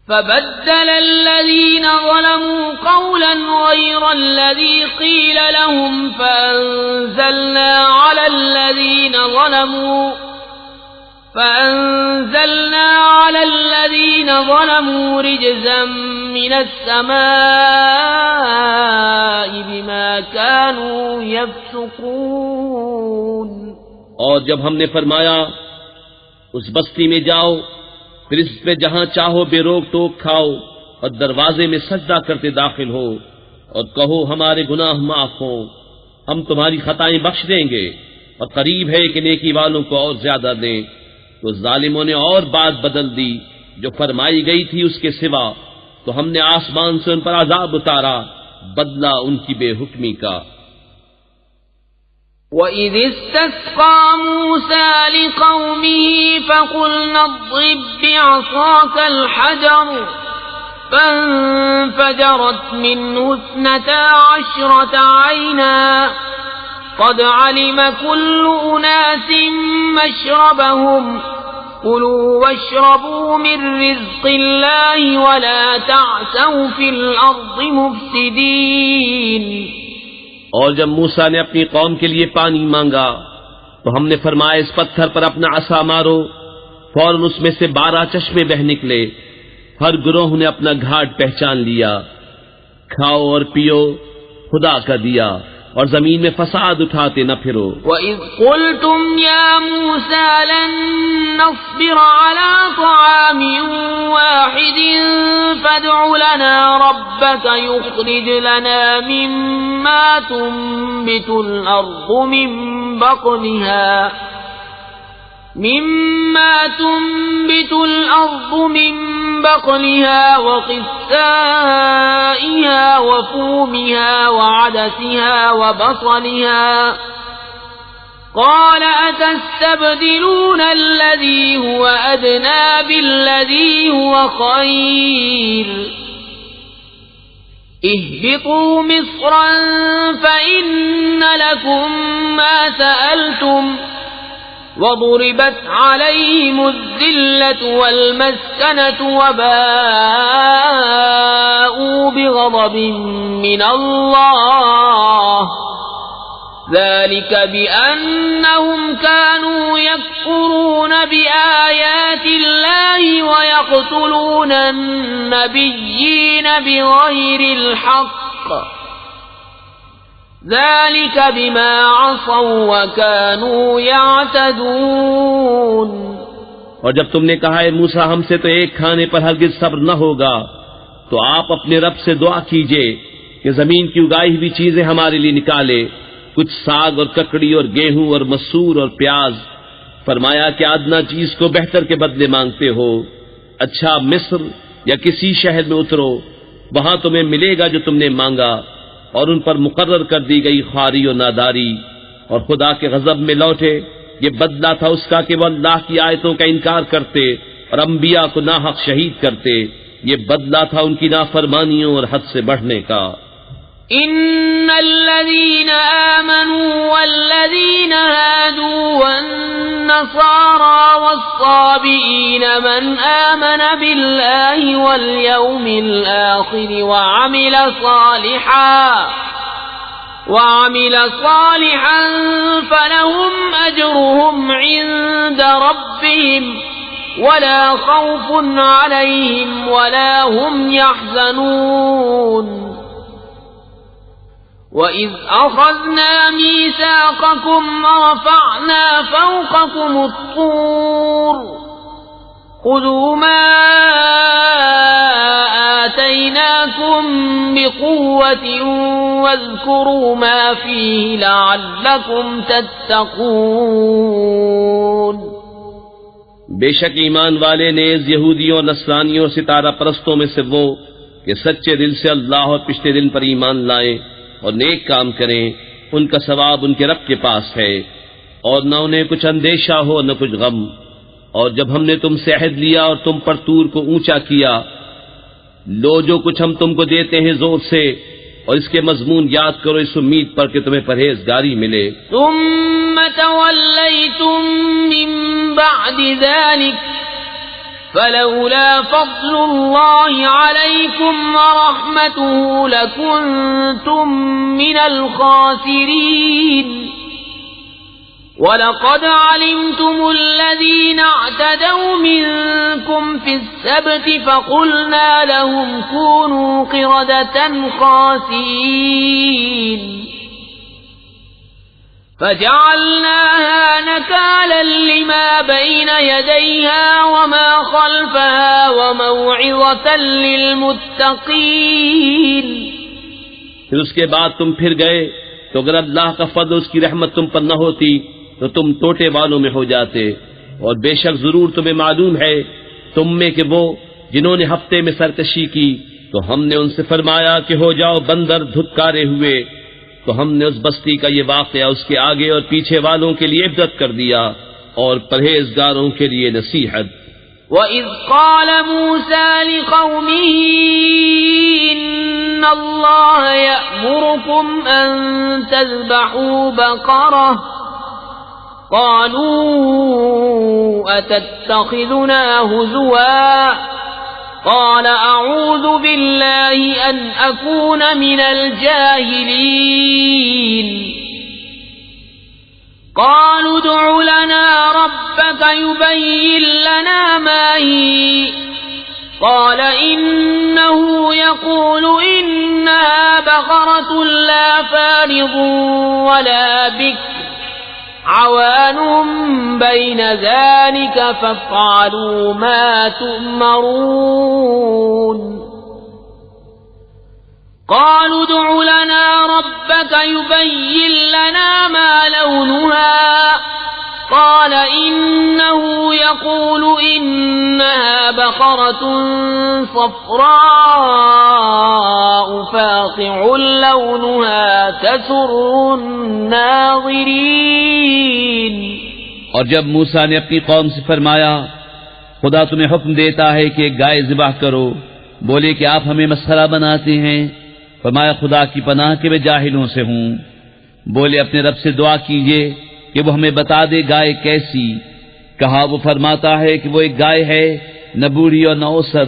فبدل الذين ظلموا قولا غير الذي قيل لهم فأنزلنا على الذين ظلموا رجزا من السماء بما كانوا يفسقون۔ اور جب ہم نے فرمایا اس بستی میں جاؤ پھر اس پہ جہاں چاہو بے روک ٹوک کھاؤ اور دروازے میں سجدہ کرتے داخل ہو اور کہو ہمارے گناہ معاف ہوں، ہم تمہاری خطائیں بخش دیں گے اور قریب ہے کہ نیکی والوں کو اور زیادہ دیں، تو ظالموں نے اور بات بدل دی جو فرمائی گئی تھی اس کے سوا، تو ہم نے آسمان سے ان پر عذاب اتارا بدلہ ان کی بے حکمی کا۔ وَإِذِ اسْتَسْقَىٰ مُوسَىٰ لِقَوْمِهِ فَقُلْنَا اضْرِب بِّعَصَاكَ الْحَجَرَ فَانفَجَرَتْ مِنْهُ 12 عَيْنًا قَدْ عَلِمَ كُلُّ أُنَاسٍ مَّشْرَبَهُمْ كُلُوا وَاشْرَبُوا مِن رِّزْقِ اللَّهِ وَلَا تَعْثَوْا فِي الْأَرْضِ مُفْسِدِينَ۔ اور جب موسیٰ نے اپنی قوم کے لیے پانی مانگا تو ہم نے فرمایا اس پتھر پر اپنا عصا مارو، فوراً اس میں سے 12 چشمے بہ نکلے، ہر گروہ نے اپنا گھاٹ پہچان لیا۔ کھاؤ اور پیو، خدا کا دیا، اور زمین میں فساد اٹھاتے نہ پھرو۔ وَإِذْ قُلْتُمْ يَا مُوسَى لَن نَّصْبِرَ عَلَىٰ طَعَامٍ وَاحِدٍ فَادْعُ لَنَا رَبَّكَ يُخْرِجْ لَنَا مِمَّا تُنبِتُ الْأَرْضُ من بقلها وقثائها وفومها وعدسها وبصلها قال أتستبدلون الذي هو أدنى بالذي هو خير اهبطوا مصرا فإن لكم ما سألتم وضربت عليهم الذلة والمسكنة وباءوا بغضب من الله ذلك بأنهم كانوا يكفرون بآيات الله ويقتلون النبيين بغير الحق ذلك بما عصوا وكانوا يعتدون۔ اور جب تم نے کہا اے موسیٰ ہم سے تو ایک کھانے پر ہرگز صبر نہ ہوگا، تو آپ اپنے رب سے دعا کیجئے کہ زمین کی اگائی ہوئی چیزیں ہمارے لیے نکالے، کچھ ساگ اور ککڑی اور گیہوں اور مسور اور پیاز۔ فرمایا کہ ادنا چیز کو بہتر کے بدلے مانگتے ہو، اچھا مصر یا کسی شہر میں اترو، وہاں تمہیں ملے گا جو تم نے مانگا۔ اور ان پر مقرر کر دی گئی خواری اور ناداری، اور خدا کے غضب میں لوٹے۔ یہ بدلہ تھا اس کا کہ وہ اللہ کی آیتوں کا انکار کرتے اور انبیاء کو ناحق شہید کرتے، یہ بدلہ تھا ان کی نافرمانیوں اور حد سے بڑھنے کا۔ ان الذين آمنوا والذين هادوا والنصارى والصابئين من آمن بالله واليوم الآخر وعمل صالحا فلهم أجرهم عند ربهم ولا خوف عليهم ولا هم يحزنون۔ وَإِذْ أَخَذْنَا مِيثَاقَكُمْ وَرَفَعْنَا فَوْقَكُمُ الطُّورَ خُذُوا مَا آتَيْنَاكُمْ بِقُوَّةٍ وَاذْكُرُوا مَا فِيهِ لَعَلَّكُمْ تَتَّقُونَ۔ بے شک ایمان والے نیز یہودیوں اور نصرانیوں اور ستارہ پرستوں میں سے وہ کہ سچے دل سے اللہ اور پچھلے دن پر ایمان لائیں اور نیک کام کریں، ان کا ثواب ان کے رب کے پاس ہے، اور نہ انہیں کچھ اندیشہ ہو نہ کچھ غم۔ اور جب ہم نے تم سے عہد لیا اور تم پر طور کو اونچا کیا، لو جو کچھ ہم تم کو دیتے ہیں زور سے، اور اس کے مضمون یاد کرو اس امید پر کہ تمہیں پرہیزگاری ملے۔ ثم تولیتم من بعد ذلك فلولا فضل الله عليكم ورحمته لكنتم من الخاسرين وَلَقَدْ عَلِمْتُمُ الَّذِينَ اعْتَدَوْا مِنكُمْ فِي السَّبْتِ فَقُلْنَا لَهُمْ كُونُوا قِرَدَةً خَاسِئِينَ فَجَعَلْنَاهَا نَكَالًا لِمَا بَيْنَ يَدَيْهَا وَمَا خَلْفَهَا وَمَوْعِظَةً لِلْمُتَّقِينَ۔ پھر اس کے بعد تم پھر گئے تو اگر اللہ کا فضل اس کی رحمت تم پر نہ ہوتی تو تم ٹوٹے والوں میں ہو جاتے، اور بے شک ضرور تمہیں معلوم ہے تم میں کہ وہ جنہوں نے ہفتے میں سرکشی کی تو ہم نے ان سے فرمایا کہ ہو جاؤ بندر دھتکارے ہوئے، تو ہم نے اس بستی کا یہ واقعہ اس کے آگے اور پیچھے والوں کے لیے عبرت کر دیا اور پرہیزگاروں کے لیے نصیحت۔ وَإِذْ قَالَ مُوسَى لِقَوْمِهِ إِنَّ اللَّهَ يَأْمُرُكُمْ أَن تَذْبَحُوا بَقَرَةً قَالُوا أَتَتَّخِذُنَا هُزُوًا قَالَ أَعُوذُ بِاللَّهِ أَنْ أَكُونَ مِنَ الْجَاهِلِينَ۔ قالوا ادع لنا ربك يبين لنا ما هي قال إنه يقول إنها بقرة لا فارض ولا بكر عوان بين ذلك فافعلوا ما تؤمرون قالوا ادع لنا ربك يبين لنا ما لونها قال إنه يقول إنها بقرة صفراء فاقع لونها تسر الناظرين۔ اور جب موسیٰ نے اپنی قوم سے فرمایا خدا تمہیں حکم دیتا ہے کہ ایک گائے ذبح کرو، بولے کہ آپ ہمیں مسخرہ بناتے ہیں۔ فرمایا خدا کی پناہ کہ میں جاہلوں سے ہوں۔ بولے اپنے رب سے دعا کیجئے کہ وہ ہمیں بتا دے گائے کیسی۔ کہا وہ فرماتا ہے کہ وہ ایک گائے ہے، نہ بوڑھی اور نہ اوسر،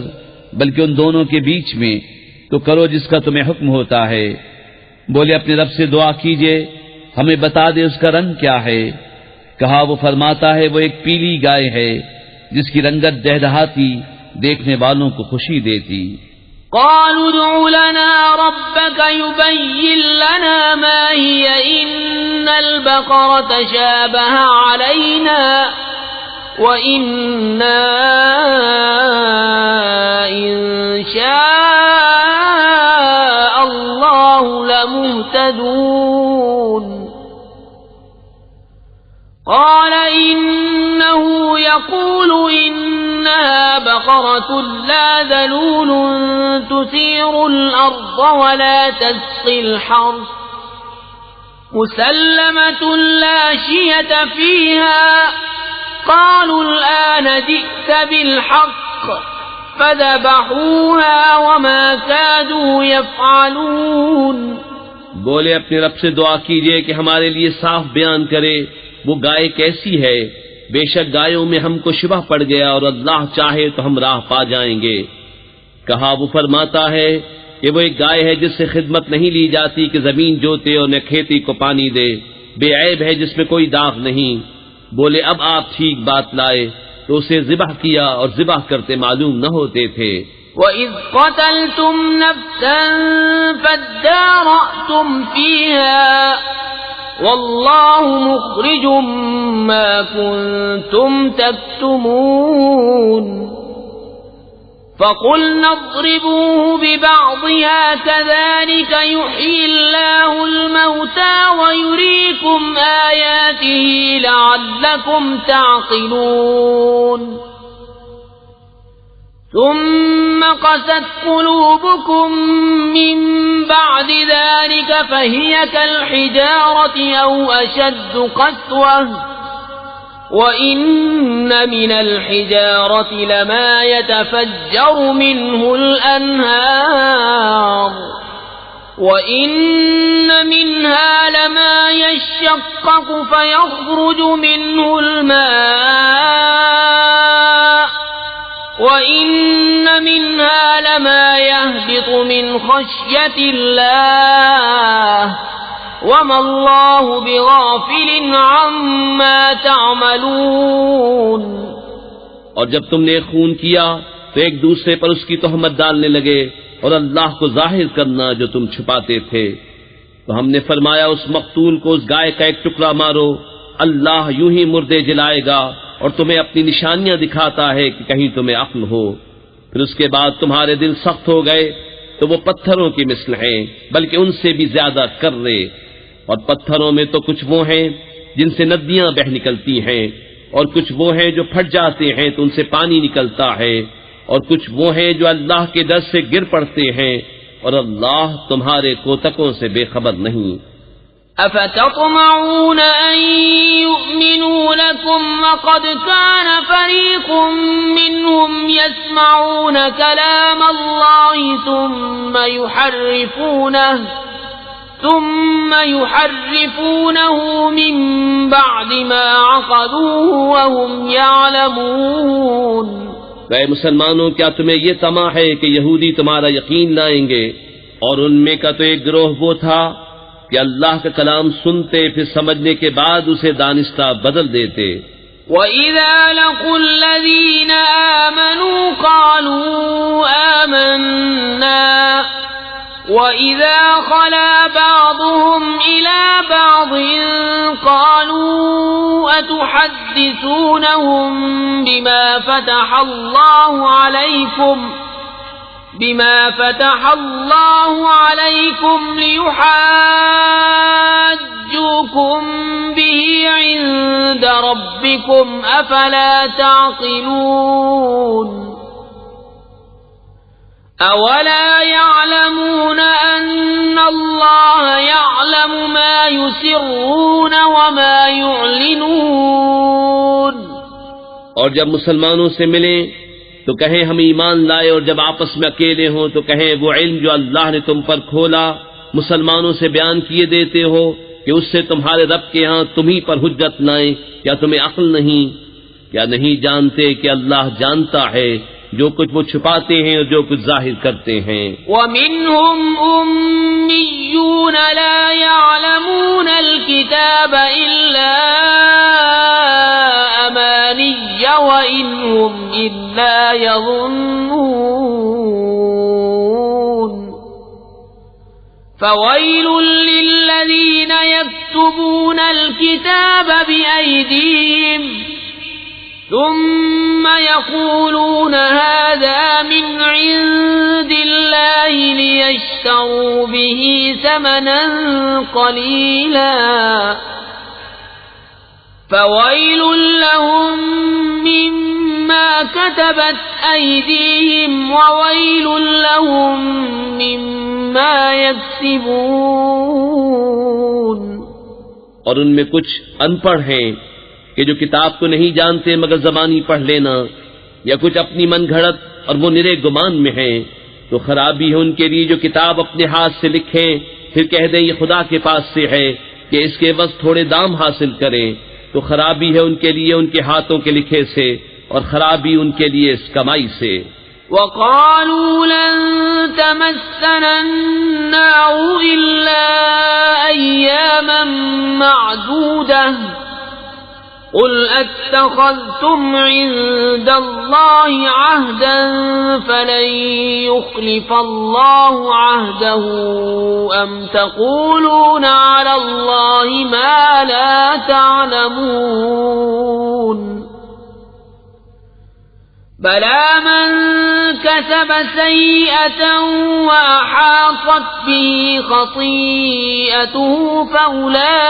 بلکہ ان دونوں کے بیچ میں، تو کرو جس کا تمہیں حکم ہوتا ہے۔ بولے اپنے رب سے دعا کیجئے ہمیں بتا دے اس کا رنگ کیا ہے۔ کہا وہ فرماتا ہے وہ ایک پیلی گائے ہے جس کی رنگت دہدہاتی، دیکھنے والوں کو خوشی دیتی۔ قالوا ادع لنا ربك يبين لنا ما هي إن البقرة شابه علينا وإنا إن شاء الله لمهتدون قال إنه يقول إنها بقرة لا ذلول تثير الأرض ولا تسقي الحرث مسلمة لا شية فيها قالوا الآن جئت بالحق فذبحوها وما كادوا يفعلون۔ بولے اپنے رب سے دعا کیجئے کہ ہمارے لیے صاف بیان کرے وہ گائے کیسی ہے۔ بے شک گایوں میں ہم کو شبہ پڑ گیا اور اللہ چاہے تو ہم راہ پا جائیں گے۔ کہا وہ فرماتا ہے کہ وہ ایک گائے ہے جس سے خدمت نہیں لی جاتی کہ زمین جوتے اور نہ کھیتی کو پانی دے، بے عیب ہے جس میں کوئی داغ نہیں۔ بولے اب آپ ٹھیک بات لائے تو اسے ذبح کیا اور ذبح کرتے معلوم نہ ہوتے تھے۔ وَإِذْ قَتَلْتُمْ نَفْسًا فَادَّارَأْتُمْ فِيهَا وَاللَّهُ مُخْرِجٌ مَا كُنْتُمْ تَكْتُمُونَ فَقُلْنَا اضْرِبُوهُ بِبَعْضِهَا كَذَلِكَ يُحْيِي اللَّهُ الْمَوْتَى وَيُرِيكُمْ آيَاتِهِ لَعَلَّكُمْ تَعْقِلُونَ ثم قست قلوبكم من بعد ذلك فهي كالحجارة أو أشد قسوة وإن من الحجارة لما يتفجر منه الأنهار وإن منها لما يشقق فيخرج منه الماء وَإِنَّ مِنْهَا لَمَا يَهْبِطُ مِنْ خَشْيَةِ اللَّهِ وَمَا اللَّهُ بِغَافِلٍ عَمَّا تَعْمَلُونَ۔ اور جب تم نے خون کیا تو ایک دوسرے پر اس کی تہمت ڈالنے لگے اور اللہ کو ظاہر کرنا جو تم چھپاتے تھے، تو ہم نے فرمایا اس مقتول کو اس گائے کا ایک ٹکڑا مارو، اللہ یوں ہی مردے جلائے گا اور تمہیں اپنی نشانیاں دکھاتا ہے کہ کہیں تمہیں عقل ہو۔ پھر اس کے بعد تمہارے دل سخت ہو گئے تو وہ پتھروں کی مثل ہیں بلکہ ان سے بھی زیادہ کرے، اور پتھروں میں تو کچھ وہ ہیں جن سے ندیاں بہ نکلتی ہیں، اور کچھ وہ ہیں جو پھٹ جاتے ہیں تو ان سے پانی نکلتا ہے، اور کچھ وہ ہیں جو اللہ کے ڈر سے گر پڑتے ہیں، اور اللہ تمہارے کوتکوں سے بے خبر نہیں۔ أفتطمعون أن يؤمنوا لكم وقد كان فريق منهم يسمعون كلام الله ثم يحرفونه من بعد ما عقلوه وهم يعلمون۔ اے مسلمانوں، کیا تمہیں یہ طمع ہے کہ یہودی تمہارا یقین لائیں گے؟ اور ان میں کا تو ایک گروہ وہ تھا کہ اللہ کا کلام سنتے پھر سمجھنے کے بعد اسے دانستہ بدل دیتے۔ وَإِذَا لَقُوا الَّذِينَ آمَنُوا قَالُوا آمَنَّا وَإِذَا خَلَا بَعْضُهُمْ إِلَى بَعْضٍ قَالُوا أَتُحَدِّثُونَهُم بما فتح الله عليكم ليحاجوكم به عند ربكم أفلا تعقلون أولا يعلمون أن الله يعلم ما يسرون وما يعلنون۔ اور جب مسلمانوں سے ملیں تو کہیں ہم ایمان لائے، اور جب آپس میں اکیلے ہوں تو کہیں وہ علم جو اللہ نے تم پر کھولا مسلمانوں سے بیان کیے دیتے ہو کہ اس سے تمہارے رب کے ہاں تمہیں پر حجت لائیں، کیا تمہیں عقل نہیں؟ کیا نہیں جانتے کہ اللہ جانتا ہے جو کچھ وہ چھپاتے ہیں اور جو کچھ ظاہر کرتے ہیں۔ وَمِنْهُمْ أُمِّيُّونَ لَا يَعْلَمُونَ الْكِتَابَ إِلَّا أَمَانِيَّ وَإِنْ هُمْ إِلَّا يَظُنُّونَ فَوَيْلٌ لِّلَّذِينَ يَكْتُبُونَ الْكِتَابَ بِأَيْدِيهِمْ ثم يقولون هذا من عند الله ليشتروا به ثمنا قليلا فويل لهم مما كتبت أيديهم وويل لهم مما يكسبون۔ اور ان میں کچھ ان پڑھ ہیں کہ جو کتاب کو نہیں جانتے مگر زبانی پڑھ لینا، یا کچھ اپنی من گھڑت اور وہ نرے گمان میں ہیں، تو خرابی ہے ان کے لیے جو کتاب اپنے ہاتھ سے لکھیں پھر کہہ دیں یہ خدا کے پاس سے ہے کہ اس کے عوض تھوڑے دام حاصل کریں، تو خرابی ہے ان کے لیے ان کے ہاتھوں کے لکھے سے، اور خرابی ان کے لیے اس کمائی سے۔ وَقَالُوا لَن تَمَسَّنَا النَّارُ إِلَّا أَيَّامًا مَّعْدُودَةً قُلْ أَتَّخَذْتُمْ عِندَ اللَّهِ عَهْدًا فَلَن يُخْلِفَ اللَّهُ عَهْدَهُ أَمْ تَقُولُونَ عَلَى اللَّهِ مَا لَا تَعْلَمُونَ بَلَى مَن كَسَبَ سَيِّئَةً وَأَحَاطَتْ بِهِ خَطِيئَتُهُ فَأُولَئِكَ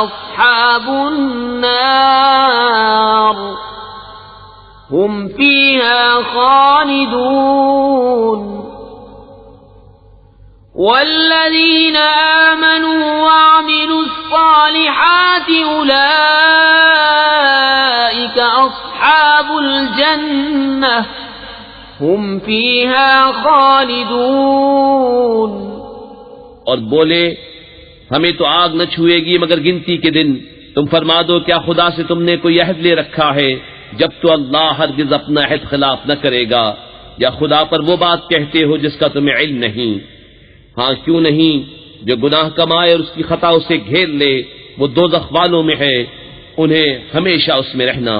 أَصْحَابُ النَّارِ هُمْ فِيهَا خَالِدُونَ۔ وَالَّذِينَ آمَنُوا وَعَمِلُوا الصَّالِحَاتِ أُولَئِكَ أَصْحَابُ الْجَنَّةِ هُمْ فِيهَا خَالِدُونَ۔ اور بولے ہمیں تو آگ نہ چھوئے گی مگر گنتی کے دن، تم فرما دو کیا خدا سے تم نے کوئی عہد لے رکھا ہے؟ جب تو اللہ ہرگز اپنا عہد خلاف نہ کرے گا، یا خدا پر وہ بات کہتے ہو جس کا تمہیں علم نہیں؟ ہاں کیوں نہیں، جو گناہ کمائے اور اس کی خطا اسے گھیر لے وہ دوزخ والوں میں ہے، انہیں ہمیشہ اس میں رہنا،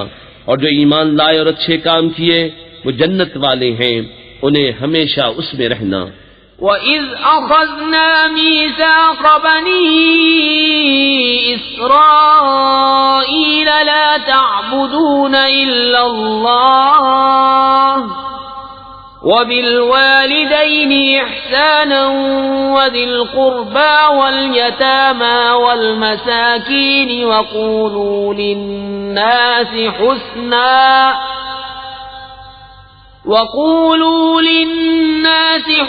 اور جو ایمان لائے اور اچھے کام کیے وہ جنت والے ہیں، انہیں ہمیشہ اس میں رہنا۔ وَإِذْ أَخَذْنَا مِيثَاقَ بَنِي إِسْرَائِيلَ لَا تَعْبُدُونَ إِلَّا اللَّهَ وَبِالْوَالِدَيْنِ إِحْسَانًا وَذِي الْقُرْبَى وَالْيَتَامَى وَالْمَسَاكِينِ وَقُولُوا لِلنَّاسِ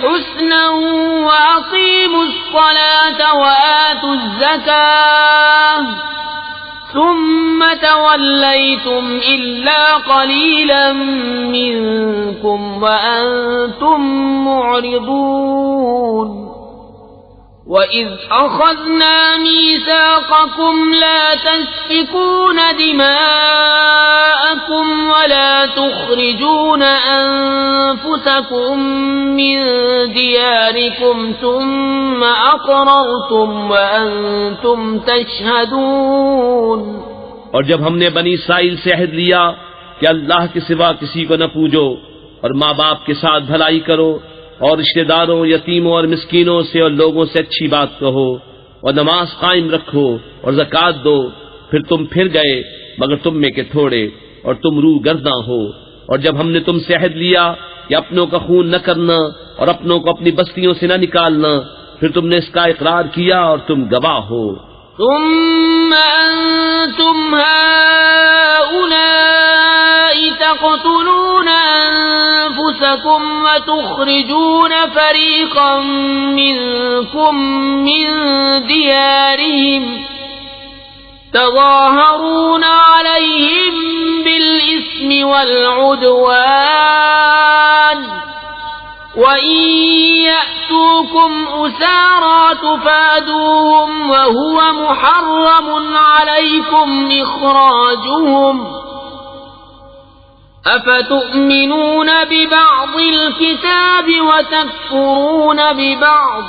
حُسْنًا وَأَقِيمُوا الصَّلَاةَ وَآتُوا الزَّكَاةَ ثُمَّ تَوَلَّيْتُمْ إِلَّا قَلِيلًا مِّنكُمْ وَأَنتُم مُّعْرِضُونَ وَإِذْ أَخَذْنَا مِيثَاقَكُمْ لَا تَسْفِكُونَ دِمَاءَكُمْ وَلَا تُخْرِجُونَ أَنفُسَكُم أنفسكم من دياركم ثم أقررتم وأنتم تشهدون۔ اور جب ہم نے بنی اسرائیل سے عہد لیا کہ اللہ کے سوا کسی کو نہ پوجو اور ماں باپ کے ساتھ بھلائی کرو اور رشتہ داروں، یتیموں اور مسکینوں سے اور لوگوں سے اچھی بات کہو اور نماز قائم رکھو اور زکوٰۃ دو، پھر تم پھر گئے مگر تم میں کے تھوڑے اور تم روح گرداں ہو۔ اور جب ہم نے تم سے عہد لیا کہ اپنوں کا خون نہ کرنا اور اپنوں کو اپنی بستیوں سے نہ نکالنا، پھر تم نے اس کا اقرار کیا اور تم گواہ ہو۔ ثم أنتم هؤلاء تقتلون أنفسكم وتخرجون فريقا منكم من ديارهم تظاهرون عليهم بالإثم والعدوان وَإِن يَأْتُوكُمْ أُسَارَىٰ تُفَادُوهُمْ وَهُوَ مُحَرَّمٌ عَلَيْكُمْ إِخْرَاجُهُمْ أَفَتُؤْمِنُونَ بِبَعْضِ الْكِتَابِ وَتَكْفُرُونَ بِبَعْضٍ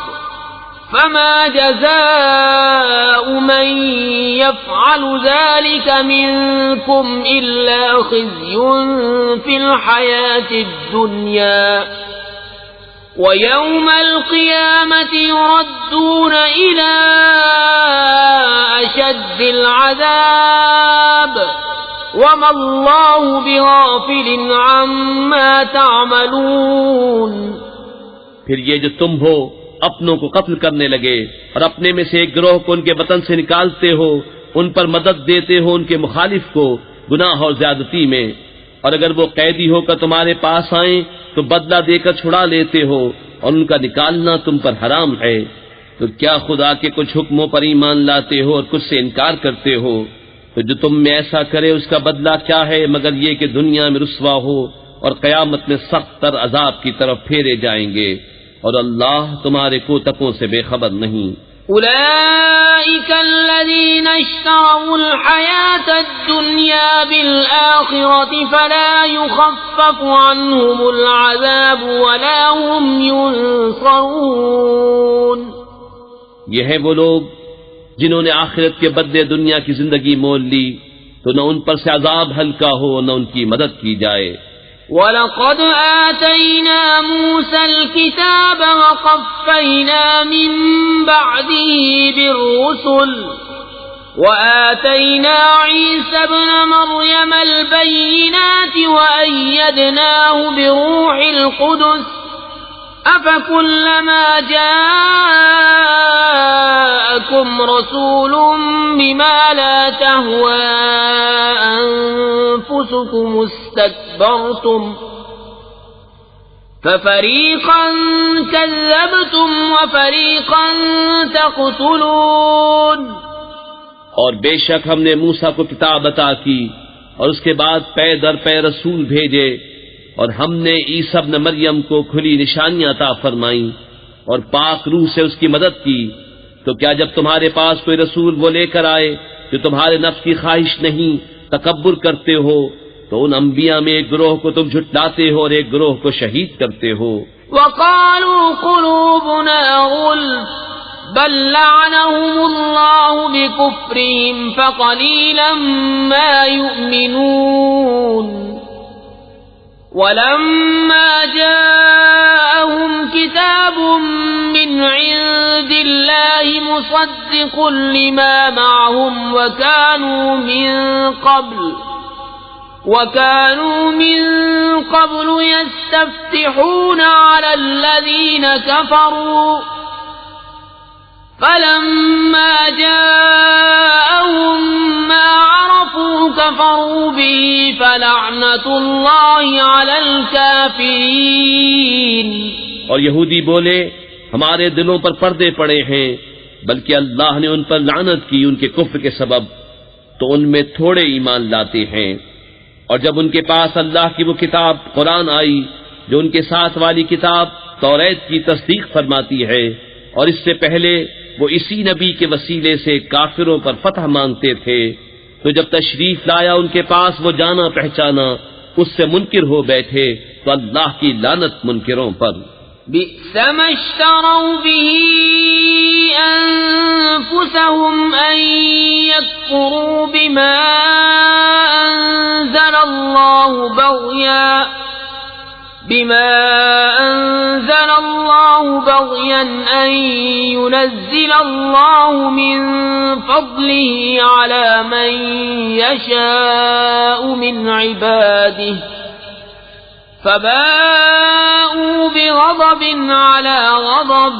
فَمَا جَزَاءُ مَن يَفْعَلُ ذَلِكَ مِنكُمْ إِلَّا خِزْيٌ فِي الْحَيَاةِ الدُّنْيَا وَيَوْمَ الْقِيَامَةِ يُرَدُّونَ إِلَىٰ أَشَدِّ الْعَذَابِ وَمَا اللَّهُ بِغَافِلٍ عَمَّا تَعْمَلُونَ۔ پھر یہ جو تم ہو اپنوں کو قتل کرنے لگے اور اپنے میں سے ایک گروہ کو ان کے وطن سے نکالتے ہو، ان پر مدد دیتے ہو ان کے مخالف کو گناہ اور زیادتی میں، اور اگر وہ قیدی ہو کر تمہارے پاس آئیں تو بدلہ دے کر چھڑا لیتے ہو اور ان کا نکالنا تم پر حرام ہے، تو کیا خدا کے کچھ حکموں پر ایمان لاتے ہو اور کچھ سے انکار کرتے ہو؟ تو جو تم میں ایسا کرے اس کا بدلہ کیا ہے مگر یہ کہ دنیا میں رسوا ہو اور قیامت میں سخت تر عذاب کی طرف پھیرے جائیں گے، اور اللہ تمہارے کوتکوں سے بے خبر نہیں۔ أولئك الذين اشتروا الحياة الدنيا بالآخرة فلا يخفف عنهم العذاب ولا هم ينصرون۔ یہ ہے وہ لوگ جنہوں نے آخرت کے بدلے دنیا کی زندگی مول لی، تو نہ ان پر سے عذاب ہلکا ہو نہ ان کی مدد کی جائے۔ وَلَقَدْ آتَيْنَا مُوسَى الْكِتَابَ وَقَفَّيْنَا مِن بَعْدِهِ بِالرُّسُلِ وَآتَيْنَا عِيسَى ابْنَ مَرْيَمَ الْبَيِّنَاتِ وَأَيَّدْنَاهُ بِرُوحِ الْقُدُسِ أَفَكُلَّمَا جَاءَكُمْ رَسُولٌ بِمَا لَا تَهْوَىٰ أَنفُسُكُمُ اسْتَكْبَرْتُمْ فَفَرِيقًا كَذَّبْتُمْ وَفَرِيقًا تَقْتُلُونَ۔ اور بے شک ہم نے موسیٰ کو کتاب عطا کی اور اس کے بعد پے در پے رسول بھیجے، اور ہم نے عیسیٰ ابن مریم کو کھلی نشانیاں عطا فرمائیں اور پاک روح سے اس کی مدد کی، تو کیا جب تمہارے پاس کوئی رسول وہ لے کر آئے جو تمہارے نفس کی خواہش نہیں تکبر کرتے ہو، تو ان انبیاء میں ایک گروہ کو تم جھٹلاتے ہو اور ایک گروہ کو شہید کرتے ہو۔ وَقَالُوا قُلُوبُنَا غُلْفٌ بَل لَّعَنَهُمُ اللَّهُ بِكُفْرِهِمْ فَقَلِيلًا مَّا يُؤْمِنُونَ۔ وَلَمَّا جَاءَهُمْ كِتَابٌ مِّنْ عِندِ اللَّهِ مُصَدِّقٌ لِّمَا مَعَهُمْ وَكَانُوا مِن قَبْلُ يَسْتَفْتِحُونَ عَلَى الَّذِينَ كَفَرُوا فَلَمَّا جَاءَهُم مَّا عَرَفُوا كَفَرُوا بِهِ فَلَعْنَةُ اللَّهِ عَلَى الْكَافِرِينَ۔ اور یہودی بولے ہمارے دلوں پر پردے پڑے ہیں، بلکہ اللہ نے ان پر لعنت کی ان کے کفر کے سبب، تو ان میں تھوڑے ایمان لاتے ہیں۔ اور جب ان کے پاس اللہ کی وہ کتاب قرآن آئی جو ان کے ساتھ والی کتاب توریت کی تصدیق فرماتی ہے، اور اس سے پہلے وہ اسی نبی کے وسیلے سے کافروں پر فتح مانگتے تھے، تو جب تشریف لایا ان کے پاس وہ جانا پہچانا، اس سے منکر ہو بیٹھے، تو تو اللہ کی لعنت منکروں پر۔ بئس ما اشتروا به أنفسهم أن يكفروا بما أنزل الله بغيا أن ينزل الله من فضله على من يشاء من عباده فباءوا بغضب على غضب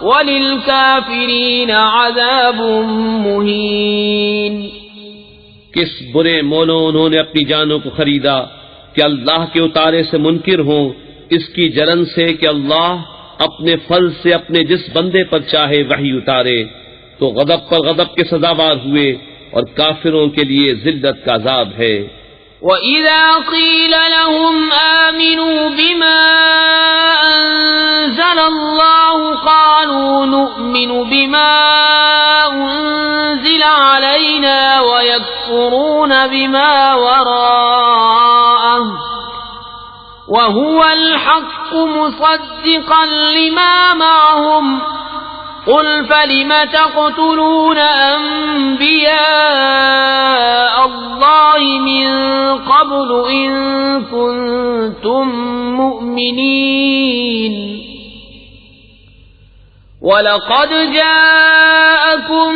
وَلِلْكَافِرِينَ عَذَابٌ مُهِينٌ۔ کس برے مولوں انہوں نے اپنی جانوں کو خریدا کہ اللہ کے اتارے سے منکر ہوں، اس کی جلن سے کہ اللہ اپنے فضل سے اپنے جس بندے پر چاہے وحی اتارے، تو غضب پر غضب کے سزاوار ہوئے، اور کافروں کے لیے ذلت کا عذاب ہے۔ وَإِذَا قِيلَ لَهُمْ آمِنُوا بِمَا أَنزَلَ اللَّهُ قَالُوا نُؤْمِنُ بِمَا أُنزِلَ عَلَيْنَا وَيَكْفُرُونَ بِمَا وَرَاءَهُ وَهُوَ الْحَقُّ مُصَدِّقًا لِمَا مَعَهُمْ قُلْ فَلِمَ تَقْتُلُونَ أَنبِيَاءَ اللَّهِ مِن قَبْلُ إِن كُنتُم مُّؤْمِنِينَ وَلَقَدْ جَاءَكُم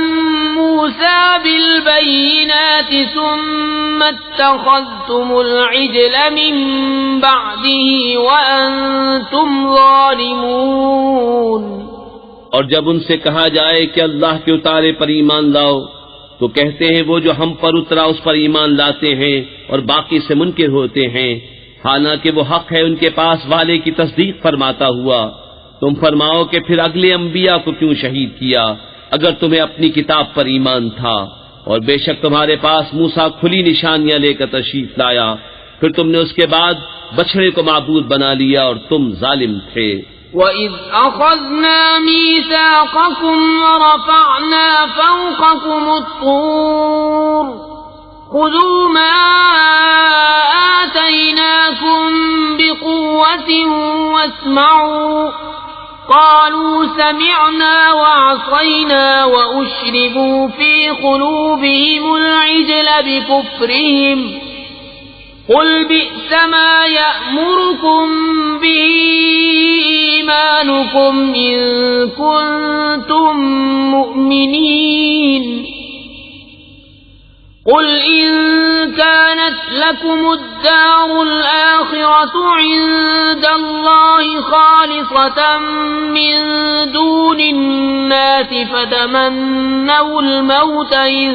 مُّوسَىٰ بِالْبَيِّنَاتِ ثُمَّ اتَّخَذْتُمُ الْعِجْلَ مِن بَعْدِهِ وَأَنتُمْ ظَالِمُونَ۔ اور جب ان سے کہا جائے کہ اللہ کے اتارے پر ایمان لاؤ تو کہتے ہیں وہ جو ہم پر اترا اس پر ایمان لاتے ہیں اور باقی سے منکر ہوتے ہیں، حالانکہ وہ حق ہے ان کے پاس والے کی تصدیق فرماتا ہوا۔ تم فرماؤ کہ پھر اگلے انبیاء کو کیوں شہید کیا اگر تمہیں اپنی کتاب پر ایمان تھا، اور بے شک تمہارے پاس موسیٰ کھلی نشانیاں لے کر تشریف لایا، پھر تم نے اس کے بعد بچھڑے کو معبود بنا لیا اور تم ظالم تھے۔ وَإِذْ أَخَذْنَا مِيثَاقَكُمْ وَرَفَعْنَا فَوْقَكُمُ الطُّورَ خُذُوا مَا آتَيْنَاكُمْ بِقُوَّةٍ وَاسْمَعُوا قَالُوا سَمِعْنَا وَعَصَيْنَا وَأُشْرِبُوا فِي قُلُوبِهِمُ الْعِجْلَ بِكُفْرِهِمْ قُلْ بِئْسَ مَا يَأْمُرُكُمْ بِهِ إِيمَانُكُمْ إِن كُنتُم مُّؤْمِنِينَ قُلْ إِن كَانَتْ لَكُمُ الدَّارُ الْآخِرَةُ عِندَ اللَّهِ خَالِصَةً مِّن دُونِ النَّاسِ فَتَمَنَّوُا الْمَوْتَ إِن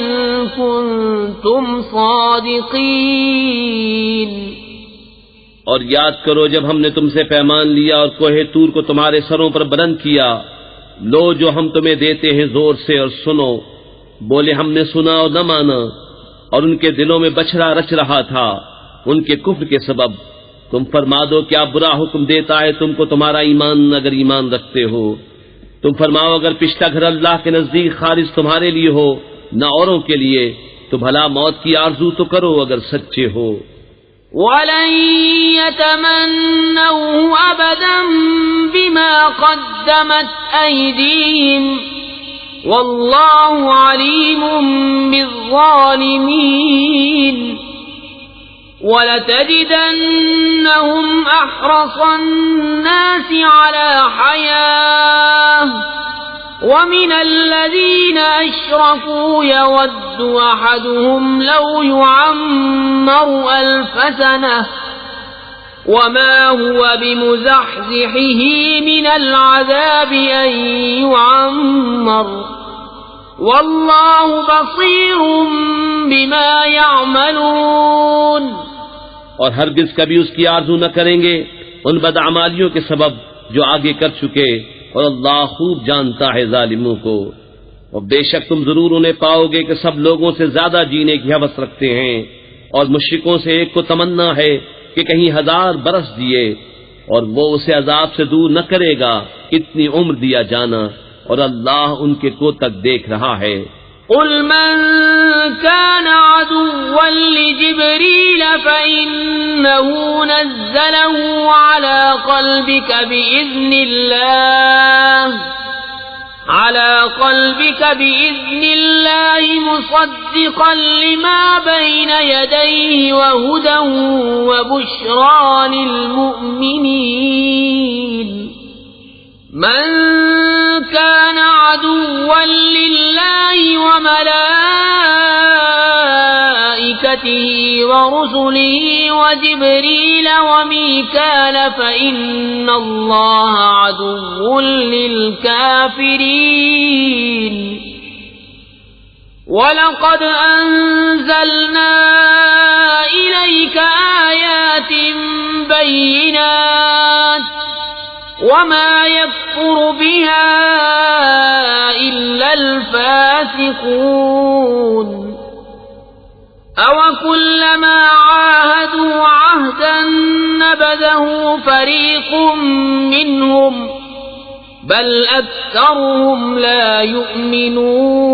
كُنتُمْ صَادِقِينَ۔ اور یاد کرو جب ہم نے تم سے پیمان لیا اور کوہ طور کو تمہارے سروں پر بلند کیا، لو جو ہم تمہیں دیتے ہیں زور سے اور سنو۔ بولے ہم نے سنا اور نہ مانا، اور ان کے دلوں میں بچھڑا رچ رہا تھا ان کے کفر کے سبب۔ تم فرما دو کیا برا حکم دیتا ہے تم کو تمہارا ایمان اگر ایمان رکھتے ہو؟ تم فرماؤ اگر پچھلا گھر اللہ کے نزدیک خالص تمہارے لیے ہو نہ اوروں کے لیے، تو بھلا موت کی آرزو تو کرو اگر سچے ہو۔ وَلَن يَتَمَنَّوْهُ أَبَدًا بِمَا قَدَّمَتْ أَيْدِيهِمْ وَاللَّهُ عَلِيمٌ بِالظَّالِمِينَ وَلَتَجِدَنَّهُمْ أَحْرَصَ النَّاسِ عَلَى حَيَاةٍ وَمِنَ الَّذِينَ أَشْرَكُوا يَوَدُّ أَحَدُهُمْ لَوْ يُعَمَّرُ أَلْفَ سَنَةٍ وَمَا هُوَ بِمُزَحْزِحِهِ مِنَ الْعَذَابِ أَن يُعَمَّرَ وَاللَّهُ بَصِيرٌ بِمَا يَعْمَلُونَ۔ اور ہرگز کبھی اس کی آرزو نہ کریں گے ان بدعمالیوں کے سبب جو آگے کر چکے، اور اللہ خوب جانتا ہے ظالموں کو۔ اور بے شک تم ضرور انہیں پاؤ گے کہ سب لوگوں سے زیادہ جینے کی ہوس رکھتے ہیں، اور مشرکوں سے ایک کو تمنا ہے کہ کہیں 1000 برس دیے، اور وہ اسے عذاب سے دور نہ کرے گا اتنی عمر دیا جانا، اور اللہ ان کے کو تک دیکھ رہا ہے۔ قُلْ مَن كَانَ عَدُوًّا لِجِبْرِيلَ فَإِنَّهُ نزله على قلبك بإذن الله مصدقا لما بين يديه وهدى وبشرى للمؤمنين من كان عدوا لله وملائكته ورسله وجبريل وميكال فإن الله عدو للكافرين وَلَقَدْ أَنزَلْنَا إِلَيْكَ آيَاتٍ بَيِّنَاتٍ وَمَا يَكْفُرُ بِهَا إِلَّا الْفَاسِقُونَ أَوَكُلَّمَا عَاهَدُوا عَهْدًا نَبَذَهُ فَرِيقٌ مِّنْهُمْ بل اکثرهم لا یؤمنون۔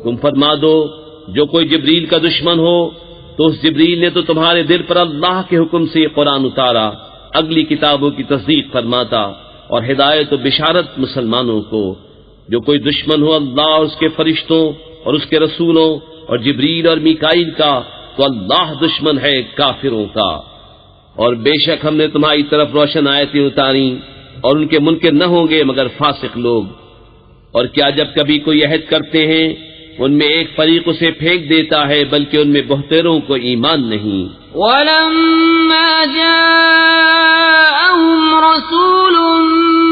تم فرما دو جو کوئی جبریل کا دشمن ہو تو اس جبریل نے تو تمہارے دل پر اللہ کے حکم سے قرآن اتارا، اگلی کتابوں کی تصدیق فرماتا اور ہدایت و بشارت مسلمانوں کو۔ جو کوئی دشمن ہو اللہ اور اس کے فرشتوں اور اس کے رسولوں اور جبریل اور میکائیل کا تو اللہ دشمن ہے کافروں کا۔ اور بے شک ہم نے تمہاری طرف روشن آیتیں اتاری اور ان کے منکر نہ ہوں گے مگر فاسق لوگ۔ اور کیا جب کبھی کوئی عہد کرتے ہیں ان میں ایک فریق اسے پھینک دیتا ہے بلکہ ان میں بہتروں کو ایمان نہیں۔ وَلَمَّا جَاءَهُمْ رَسُولٌ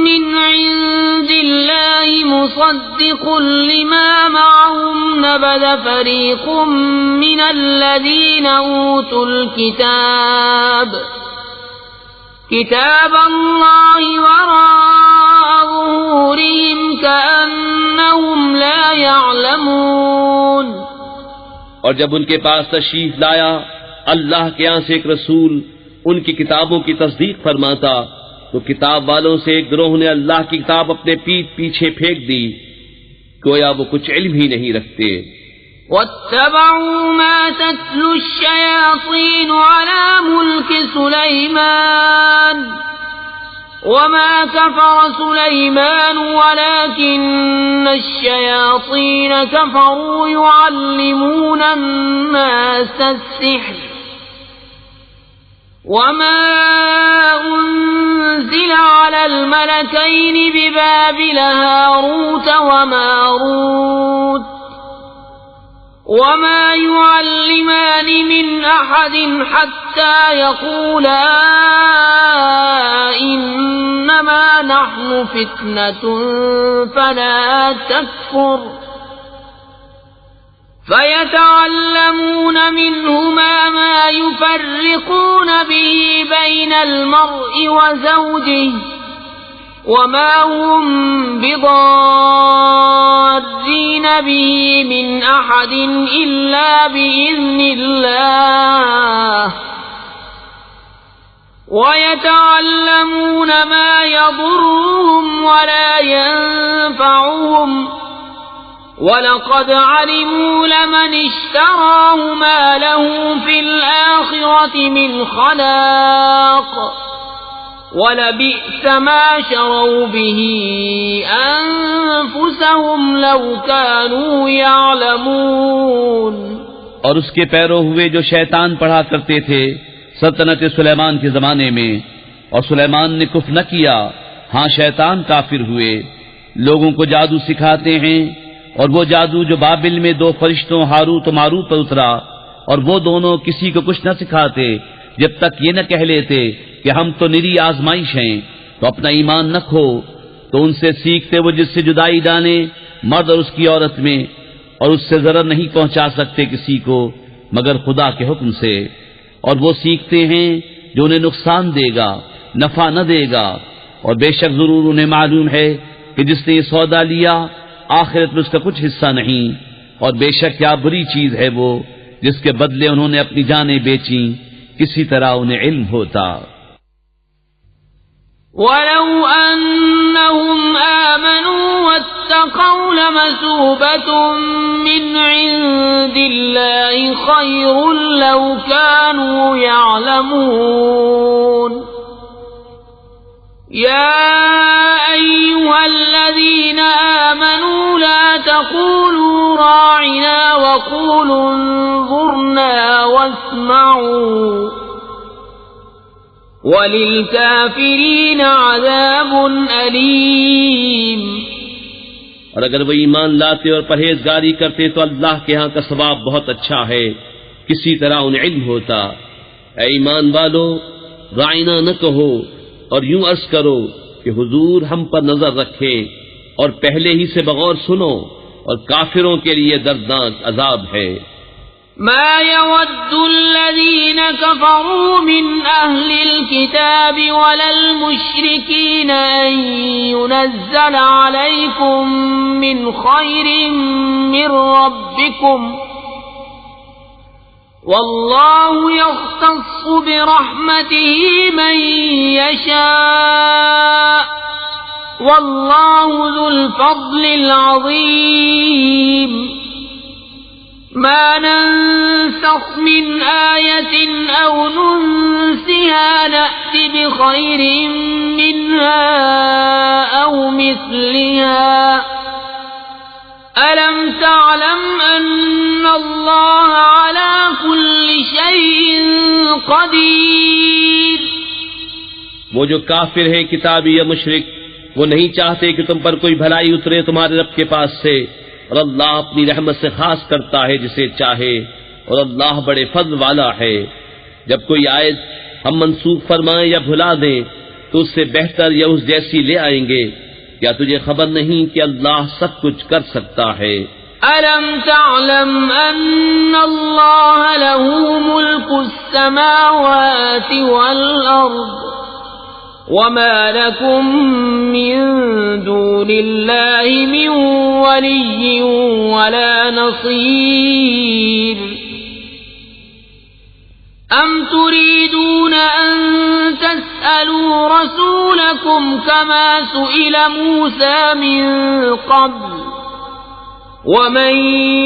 مِّنْ عِندِ اللَّهِ مُصَدِّقٌ لِّمَا مَعَهُمْ نَبَذَ فَرِيقٌ مِّنَ الَّذِينَ أُوتُوا الْكِتَابَ كتاب اللہ وراء ظہورہم کأنہم لا یعلمون۔ اور جب ان کے پاس تشریف لایا اللہ کے یہاں سے ایک رسول ان کی کتابوں کی تصدیق فرماتا تو کتاب والوں سے ایک گروہ نے اللہ کی کتاب اپنے پیٹھ پیچھے پھینک دی، گویا وہ کچھ علم ہی نہیں رکھتے۔ وَاتَّبَعُوا مَا تَتْلُو الشَّيَاطِينُ عَلَى مُلْكِ سُلَيْمَانَ وَمَا كَفَرَ سُلَيْمَانُ وَلَكِنَّ الشَّيَاطِينَ كَفَرُوا يُعَلِّمُونَ النَّاسَ السِّحْرَ وَمَا أُنزِلَ عَلَى الْمَلَكَيْنِ بِبَابِلَ هَارُوتَ وَمَارُوتَ وَمَا يُعَلِّمَانِ مِنْ أَحَدٍ حَتَّى يَقُولَا إِنَّمَا نَحْنُ فِتْنَةٌ فَلَا تَكْفُرْ فَيَتَعَلَّمُونَ مِنْهُمَا مَا يُفَرِّقُونَ بِهِ بَيْنَ الْمَرْءِ وَزَوْجِهِ وَمَا هُمْ بِضَارِّينَ بِهِ مِنْ أَحَدٍ إِلَّا بِإِذْنِ اللَّهِ وَيَتَعَلَّمُونَ مَا يَضُرُّهُمْ وَلَا يَنفَعُهُمْ وَلَقَدْ عَلِمُوا لَمَنِ اشْتَرَاهُ مَا لَهُ فِي الْآخِرَةِ مِنْ خَلَاقٍ وَلَبِئْسَ مَا شَرَوْا بِهِ أَنفُسَهُمْ لَوْ كَانُوا يَعْلَمُونَ۔ اور اس کے پیرو ہوئے جو شیطان پڑھا کرتے تھے سلطنت سلیمان کے زمانے میں، اور سلیمان نے کفر نہ کیا، ہاں شیطان کافر ہوئے، لوگوں کو جادو سکھاتے ہیں، اور وہ جادو جو بابل میں دو فرشتوں ہاروت و ماروت پر اترا، اور وہ دونوں کسی کو کچھ نہ سکھاتے جب تک یہ نہ کہہ لیتے کہ ہم تو نری آزمائش ہیں، تو اپنا ایمان نہ کھو، تو ان سے سیکھتے وہ جس سے جدائی ڈالے مرد اور اس کی عورت میں، اور اس سے ضرر نہیں پہنچا سکتے کسی کو مگر خدا کے حکم سے، اور وہ سیکھتے ہیں جو انہیں نقصان دے گا نفع نہ دے گا، اور بے شک ضرور انہیں معلوم ہے کہ جس نے یہ سودا لیا آخرت میں اس کا کچھ حصہ نہیں، اور بے شک کیا بری چیز ہے وہ جس کے بدلے انہوں نے اپنی جانیں بیچیں، کسی طرح انہیں علم ہوتا۔ وَلَوْ أَنَّهُمْ آمَنُوا وَاتَّقَوْا لَمَثُوبَةٌ مِّنْ عند الله خير لو كانوا يعلمون يا أيها الذين آمنوا لا تقولوا راعنا وقولوا انظرنا واسمعوا وَلِلْكَافِرِينَ عَذَابٌ أَلِيمٌ۔ اور اگر وہ ایمان لاتے اور پرہیزگاری کرتے تو اللہ کے ہاں کا ثواب بہت اچھا ہے، کسی طرح انہیں علم ہوتا۔ اے ایمان والو، رائنا نہ کہو اور یوں عرض کرو کہ حضور ہم پر نظر رکھے، اور پہلے ہی سے بغور سنو، اور کافروں کے لیے دردناک عذاب ہے۔ ما يود الذين كفروا من أهل الكتاب ولا المشركين أن ينزل عليكم من خير من ربكم والله يختص برحمته من يشاء والله ذو الفضل العظيم۔ ما ننسخ من آية أو ننسها نأت بخير منها أو مثلها ألم تعلم أن الله على كل شيء قدير۔ وہ جو کافر ہے کتابی یا مشرک، وہ نہیں چاہتے کہ تم پر کوئی بھلائی اترے تمہارے رب کے پاس سے، اور اللہ اپنی رحمت سے خاص کرتا ہے جسے چاہے، اور اللہ بڑے فضل والا ہے۔ جب کوئی آیت ہم منسوخ فرمائیں یا بھلا دیں تو اس سے بہتر یا اس جیسی لے آئیں گے۔ کیا تجھے خبر نہیں کہ اللہ سب کچھ کر سکتا ہے؟ أَلَمْ تَعْلَمْ أَنَّ اللَّهَ لَهُ مُلْكُ السَّمَاوَاتِ وَالْأَرْضِ وَمَا لَكُم مِّن دُونِ اللَّهِ مِن وَلِيٍّ وَلَا نَصِيرٍ۔ أَمْ تُرِيدُونَ أَن تَسْأَلُوا رَسُولَكُمْ كَمَا سُئِلَ مُوسَى مِن قَبْلُ وَمَن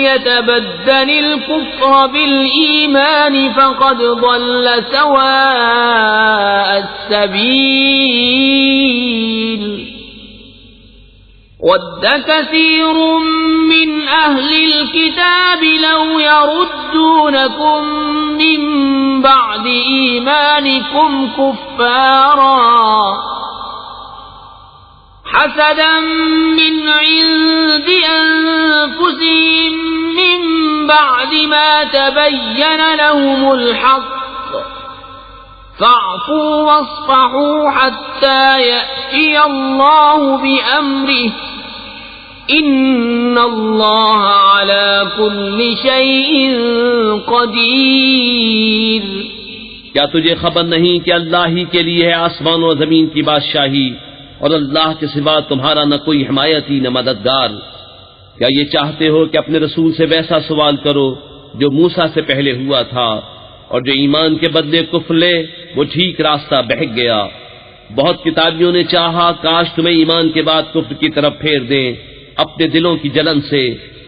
يَتَبَدَّلِ الْكُفْرَ بِالْإِيمَانِ فَقَدْ ضَلَّ سَوَاءَ السَّبِيلِ۔ وَدَّ كَثِيرٌ مِّنْ أَهْلِ الْكِتَابِ لَوْ يَرُدُّونَكُم مِّن بَعْدِ إِيمَانِكُمْ كُفَّارًا حسدا من عند أنفسهم من بعد ما تبين لهم الحق فاعفوا واصفحوا حتى يأتي الله بأمره إن الله على كل شيء قدير۔ کیا تجھے خبر نہیں کہ اللہ ہی کے لیے ہے آسمان و زمین کی بادشاہی، اور اللہ کے سوا تمہارا نہ کوئی حمایتی نہ مددگار؟ کیا یہ چاہتے ہو کہ اپنے رسول سے ویسا سوال کرو جو موسیٰ سے پہلے ہوا تھا، اور جو ایمان کے بدلے کفر لے وہ ٹھیک راستہ بہک گیا۔ بہت کتابیوں نے چاہا کاش تمہیں ایمان کے بعد کفر کی طرف پھیر دیں اپنے دلوں کی جلن سے،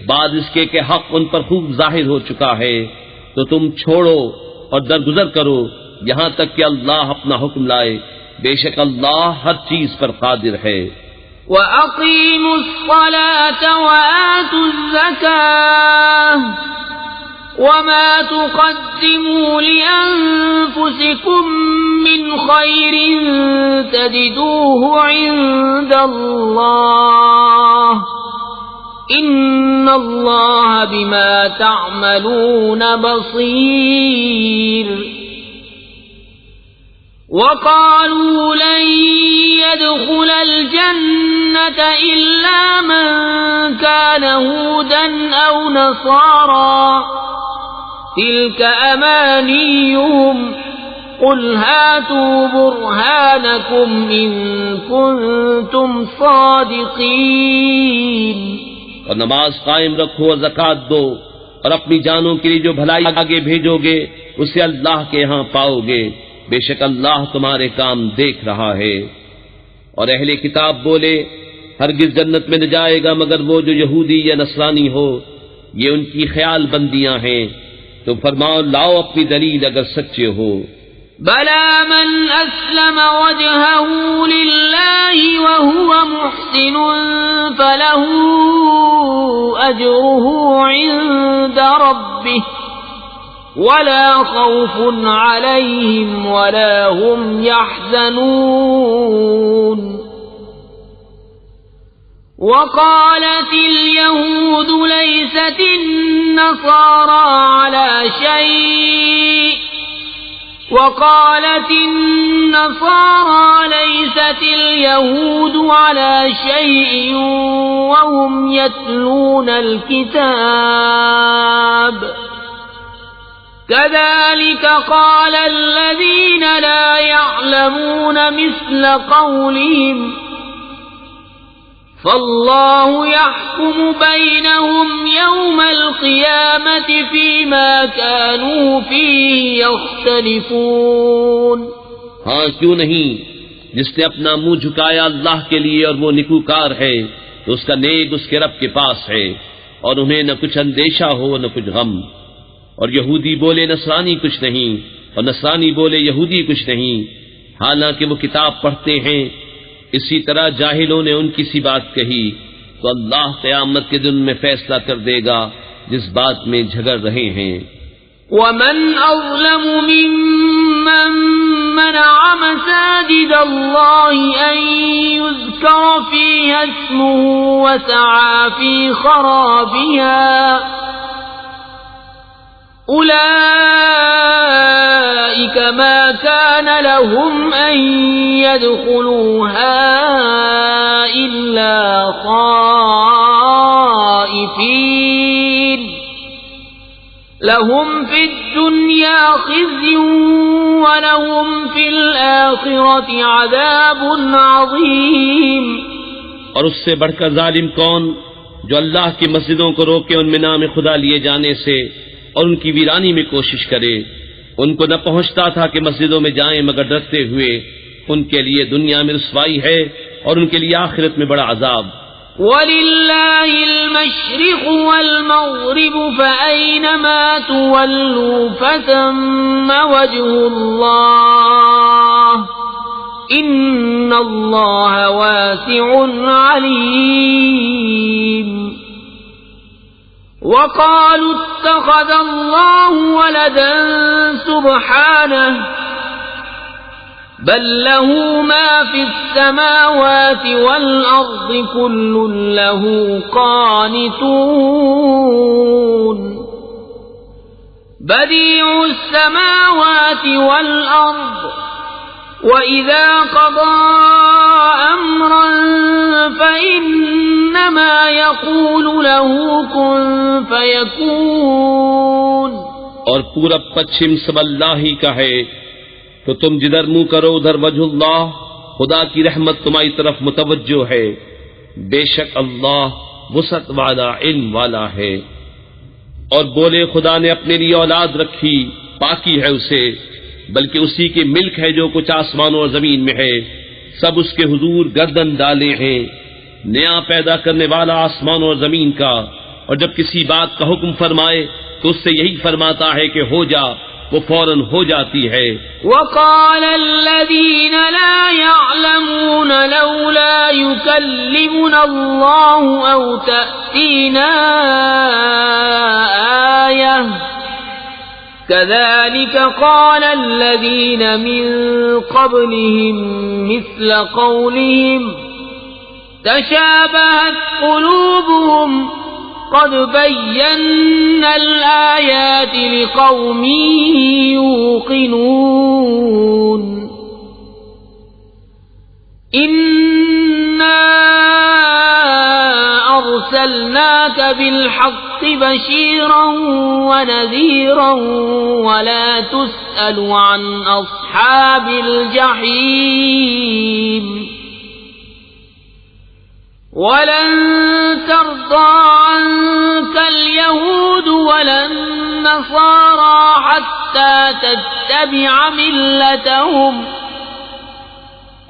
بعد اس کے کہ حق ان پر خوب ظاہر ہو چکا ہے، تو تم چھوڑو اور درگزر کرو یہاں تک کہ اللہ اپنا حکم لائے، بے شک اللہ ہر چیز پر قادر ہے۔ وَأَقِيمُوا الصَّلَاةَ وَآتُوا الزَّكَاةَ وَمَا تُقَدِّمُوا لِأَنفُسِكُم مِّنْ خَيْرٍ تَجِدُوهُ عِندَ اللَّهِ إِنَّ اللَّهَ بِمَا تَعْمَلُونَ بَصِيرٌ۔ وَقَالُوا لَن يَدْخُلَ الْجَنَّةَ إِلَّا مَن كَانَ هُودًا أَوْ نَصَارَىٰ تِلْكَ أَمَانِيُّهُمْ قُلْ هَاتُوا بُرْهَانَكُمْ إِن كُنتُمْ صَادِقِينَ۔ اور نماز قائم رکھو اور زکوٰۃ دو، اور اپنی جانوں کے لیے جو بھلائی آگے بھیجو گے اسے اللہ کے ہاں پاؤ گے، بے شک اللہ تمہارے کام دیکھ رہا ہے۔ اور اہل کتاب بولے ہرگز جنت میں نہ جائے گا مگر وہ جو یہودی یا نصرانی ہو، یہ ان کی خیال بندیاں ہیں، تو فرماؤ لاؤ اپنی دلیل اگر سچے ہو۔ بلى من أسلم وجهه لله وهو محسن فله أجره عند ربه ولا خوف عليهم ولا هم يحزنون وقالت اليهود ليست النصارى على شيء وقالت النصارى ليست اليهود على شيء وهم يتلون الكتاب كذلك قال الذين لا يعلمون مثل قولهم فالله يحكم بينهم يوم القيامة فيما كانوا فيه يختلفون۔ ہاں کیوں نہیں، جس نے اپنا منہ جھکایا اللہ کے لیے اور وہ نیکوکار ہے تو اس کا نیک اس کے رب کے پاس ہے، اور انہیں نہ کچھ اندیشہ ہو نہ کچھ غم۔ اور یہودی بولے نصرانی کچھ نہیں، اور نصرانی بولے یہودی کچھ نہیں، حالانکہ وہ کتاب پڑھتے ہیں۔ اسی طرح جاہلوں نے ان کی سی بات کہی تو اللہ قیامت کے دن میں فیصلہ کر دے گا جس بات میں جھگڑ رہے ہیں۔ ومن أظلم ممن منع مساجد الله أن يذكر فيها اسمه وسعى في خرابها أولئك ما كان لهم أن يدخلوها إلا خائفين لهم في الدنيا خزي ولهم في الآخرة عذاب عظيم۔ اور اس سے بڑھ کر ظالم کون جو اللہ کی مسجدوں کو روکے ان میں نام خدا لیے جانے سے اور ان کی ویرانی میں کوشش کرے۔ ان کو نہ پہنچتا تھا کہ مسجدوں میں جائیں مگر ڈرتے ہوئے، ان کے لیے دنیا میں رسوائی ہے اور ان کے لیے آخرت میں بڑا عذاب۔ وَلِلَّهِ الْمَشْرِقُ وَالْمَغْرِبُ فَأَيْنَمَا تُوَلُّوا فَثَمَّ وَجْهُ اللَّهِ إِنَّ اللَّهَ وَاسِعٌ عَلِيمٌ۔ وقالوا اتخذ الله ولدا سبحانه بل له ما في السماوات والأرض كل له قانتون بديع السماوات والأرض وإذا قضى أمرا فإنما يقول له كن فيكون۔ اور پورب پچھم سب اللہ ہی کا ہے، تو تم جدھر منہ کرو ادھر وجہ اللہ، خدا کی رحمت تمہاری طرف متوجہ ہے، بے شک اللہ وسعت والا علم والا ہے۔ اور بولے خدا نے اپنے لیے اولاد رکھی، پاکی ہے اسے، بلکہ اسی کی ملک ہے جو کچھ آسمانوں اور زمین میں ہے، سب اس کے حضور گردن ڈالے ہیں۔ نیا پیدا کرنے والا آسمانوں اور زمین کا، اور جب کسی بات کا حکم فرمائے تو اس سے یہی فرماتا ہے کہ ہو جا، وہ فوراً ہو جاتی ہے۔ وقال الذين لا يعلمون لولا يكلمنا الله أو تأتينا آية كذلك قال الذين من قبلهم مثل قولهم تشابهت قلوبهم قد بينا الآيات لقوم يوقنون إنا أرسلناك بالحق بشيرا ونذيرا ولا تسأل عن أصحاب الجحيم ولن ترضى عنك اليهود ولا النصارى حتى تتبع ملتهم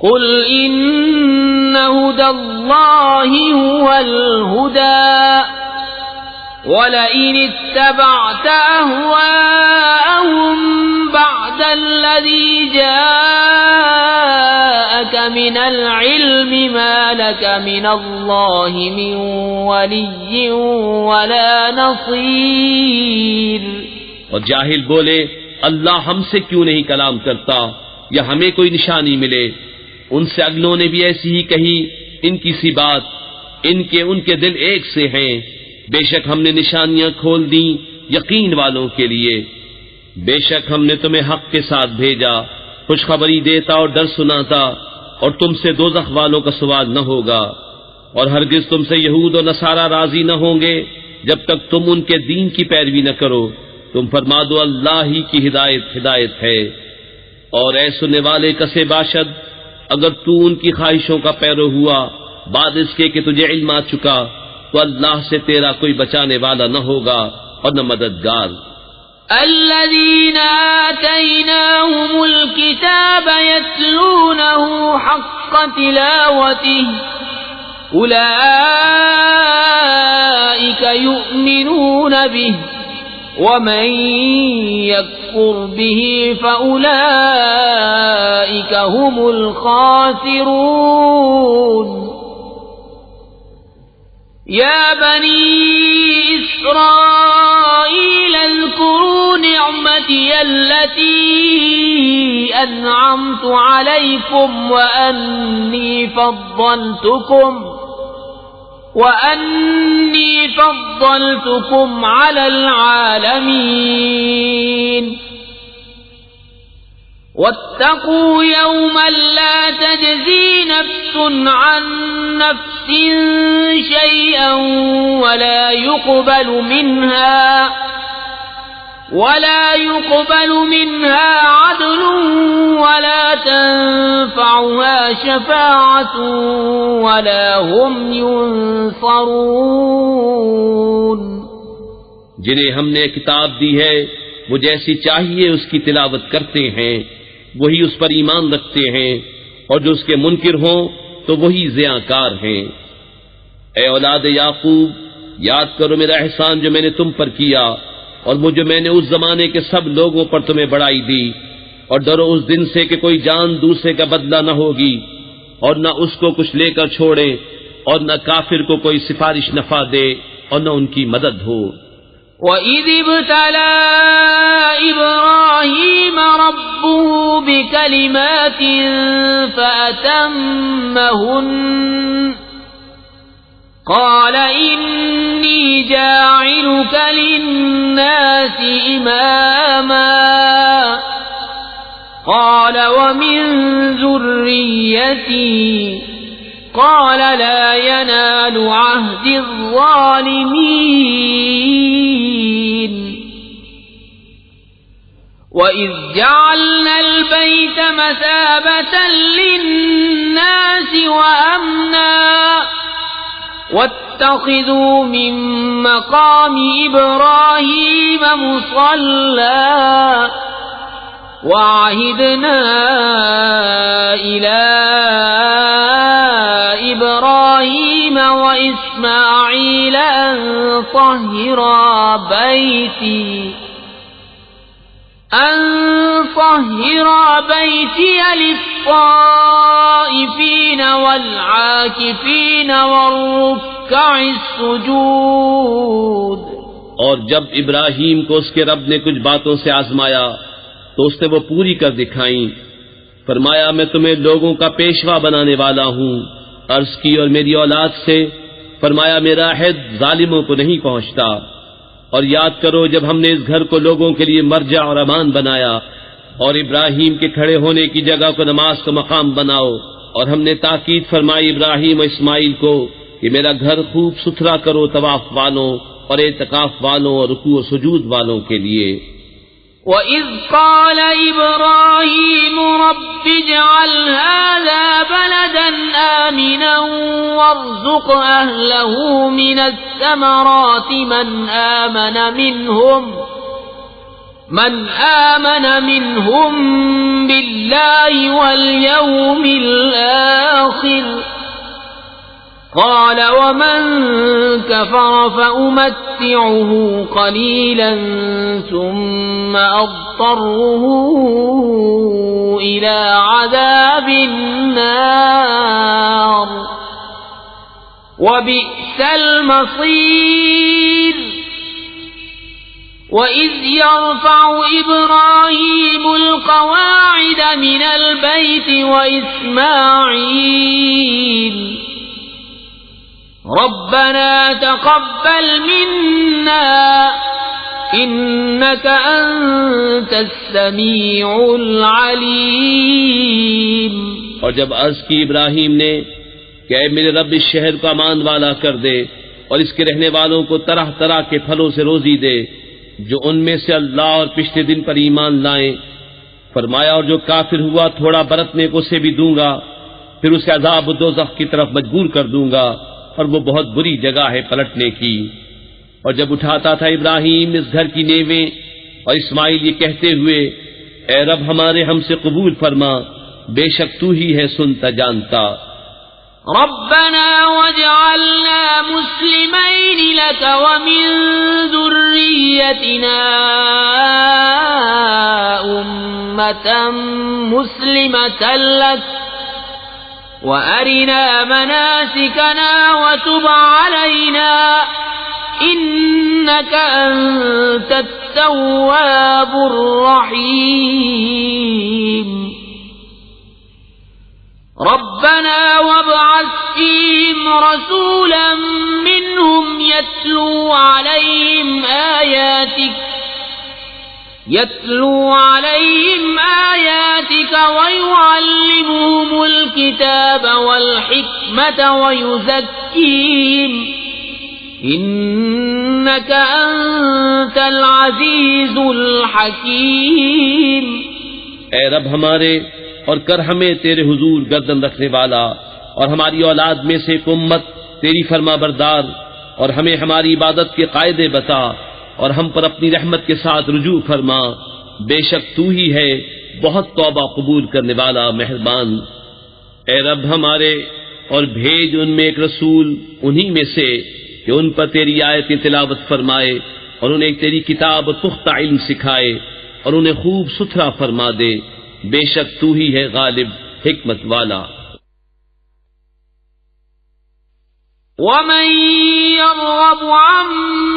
قل إن هدى الله هو الهدى وَلَئِنِ اتَّبَعْتَ أَهْوَاءَهُمْ بَعْدَ الَّذِي جَاءَكَ مِنَ الْعِلْمِ مَا لَكَ مِنَ اللَّهِ مِنْ وَلِيٍّ وَلَا نَصِيرٍ۔ اور جاہل بولے اللہ ہم سے کیوں نہیں کلام کرتا یا ہمیں کوئی نشانی ملے۔ ان سے اگلوں نے بھی ایسی ہی کہی ان کی سی بات، ان کے دل ایک سے ہیں۔ بے شک ہم نے نشانیاں کھول دیں یقین والوں کے لیے۔ بے شک ہم نے تمہیں حق کے ساتھ بھیجا، خوشخبری دیتا اور ڈر سناتا، اور تم سے دوزخ والوں کا سوال نہ ہوگا، اور ہرگز تم سے یہود و نصارہ راضی نہ ہوں گے جب تک تم ان کے دین کی پیروی نہ کرو۔ تم فرما دو اللہ ہی کی ہدایت ہے۔ اور اے سننے والے کسے باشد، اگر تو ان کی خواہشوں کا پیرو ہوا بعد اس کے کہ تجھے علم آ چکا، تو اللہ سے تیرا کوئی بچانے والا نہ ہوگا اور نہ مددگار۔ الذين آتيناهم الكتاب يتلونه حق تلاوته أولئك يؤمنون به ومن يكفر به فأولئك هم الخاسرون۔ يا بني إسرائيل اذكروا نعمتي التي أنعمت عليكم وأني فضلتكم على العالمين۔ واتقوا يوما لا تجزي نفس عن نفس شيئا ولا يقبل منها عدل ولا تنفعها شفاعة ولا هم ينصرون۔ جنہیں ہم نے کتاب دی ہے وہ جیسی چاہیے اس کی تلاوت کرتے ہیں، وہی اس پر ایمان رکھتے ہیں، اور جو اس کے منکر ہوں تو وہی زیاں ہیں۔ اے اولاد یعقوب، یاد کرو میرا احسان جو میں نے تم پر کیا، اور وہ جو میں نے اس زمانے کے سب لوگوں پر تمہیں بڑائی دی، اور ڈرو اس دن سے کہ کوئی جان دوسرے کا بدلہ نہ ہوگی، اور نہ اس کو کچھ لے کر چھوڑے، اور نہ کافر کو کوئی سفارش نفع دے، اور نہ ان کی مدد ہو۔ وَإِذِ ابْتَلَى إِبْرَاهِيمَ رَبُّهُ بِكَلِمَاتٍ فَأَتَمَّهُنَّ قَالَ إِنِّي جَاعِلُكَ لِلنَّاسِ إِمَامًا قَالَ وَمِن ذُرِّيَّتِي قَالَ لَا يَنَالُ عَهْدِ الظَّالِمِينَ۔ وَإِذْ جَعَلْنَا الْبَيْتَ مَثَابَةً لِلنَّاسِ وَأَمْنًا وَاتَّخِذُوا مِن مَّقَامِ إِبْرَاهِيمَ مُصَلًّى وَعَهِدْنَا إِلَى إِبْرَاهِيمَ وَإِسْمَاعِيلَ أَن طَهِّرَا بَيْتِيَ لِلطَّائِفِينَ وَالْعَاكِفِينَ وَالرُّكَّعِ السُّجُودِ۔ اور جب ابراہیم کو اس کے رب نے کچھ باتوں سے آزمایا تو اس نے وہ پوری کر دکھائیں۔ فرمایا میں تمہیں لوگوں کا پیشوا بنانے والا ہوں۔ عرض کی اور میری اولاد سے؟ فرمایا میرا عہد ظالموں کو نہیں پہنچتا۔ اور یاد کرو جب ہم نے اس گھر کو لوگوں کے لیے مرجع اور امان بنایا، اور ابراہیم کے کھڑے ہونے کی جگہ کو نماز کا مقام بناؤ، اور ہم نے تاکید فرمائی ابراہیم و اسماعیل کو کہ میرا گھر خوب ستھرا کرو طواف والوں اور اعتکاف والوں اور رکوع و سجود والوں کے لیے۔ وَإِذْ قَالَ إِبْرَاهِيمُ رَبِّ اجْعَلْ هَٰذَا بَلَدًا آمِنًا وَارْزُقْ أَهْلَهُ مِنَ الثَّمَرَاتِ مَنْ آمَنَ مِنْهُم بِاللَّهِ وَالْيَوْمِ الْآخِرِ قال ومن كفر فأمتعه قليلا ثم أضطره إلى عذاب النار وبئس المصير وإذ يرفع إبراهيم القواعد من البيت وإسماعيل ربنا تقبل منا إنك أنت السميع العليم. اور جب عرض کی ابراہیم نے کہ اے میرے رب اس شہر کو امان والا کر دے اور اس کے رہنے والوں کو طرح طرح کے پھلوں سے روزی دے جو ان میں سے اللہ اور پچھلے دن پر ایمان لائیں. فرمایا اور جو کافر ہوا تھوڑا برتنے کو اسے بھی دوں گا، پھر اسے عذاب دوزخ کی طرف مجبور کر دوں گا اور وہ بہت بری جگہ ہے پلٹنے کی. اور جب اٹھاتا تھا ابراہیم اس گھر کی نیویں اور اسماعیل یہ کہتے ہوئے اے رب ہمارے ہم سے قبول فرما، بے شک تو ہی ہے سنتا جانتا. ربنا واجعلنا مسلمين لك ومن ذريتنا أمة مسلمة لك وأرنا مناسكنا وتب علينا إنك أنت التواب الرحيم. ربنا وابعث فيهم رسولا منهم يتلو عليهم آياتك ويعلمهم الكتاب والحكمة ويزكيهم إنك أنت العزيز الحكيم. اے رب ہمارے اور کر ہمیں تیرے حضور گردن رکھنے والا اور ہماری اولاد میں سے ایک امت تیری فرما بردار، اور ہمیں ہماری عبادت کے قاعدے بتا اور ہم پر اپنی رحمت کے ساتھ رجوع فرما، بے شک تو ہی ہے بہت توبہ قبول کرنے والا مہربان. اے رب ہمارے اور بھیج ان میں ایک رسول انہی میں سے کہ ان پر تیری آیتیں تلاوت فرمائے اور انہیں تیری کتاب اور پختہ علم سکھائے اور انہیں خوب ستھرا فرما دے، بے شک تو ہی ہے غالب حکمت والا. ومن يرغب عن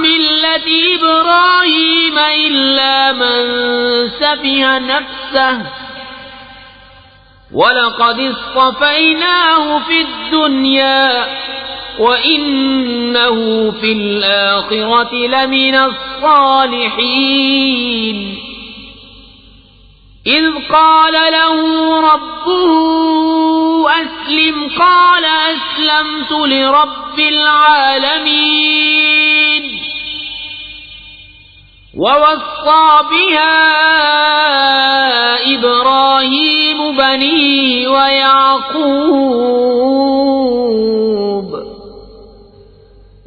ملة إبراهيم إلا من سفه نفسه ولقد اصطفيناه في الدنيا وإنه في الآخرة لمن الصالحين. إذ قال له ربه أسلم قال أسلمت لرب العالمين. ووصى بها إبراهيم بنيه ويعقوب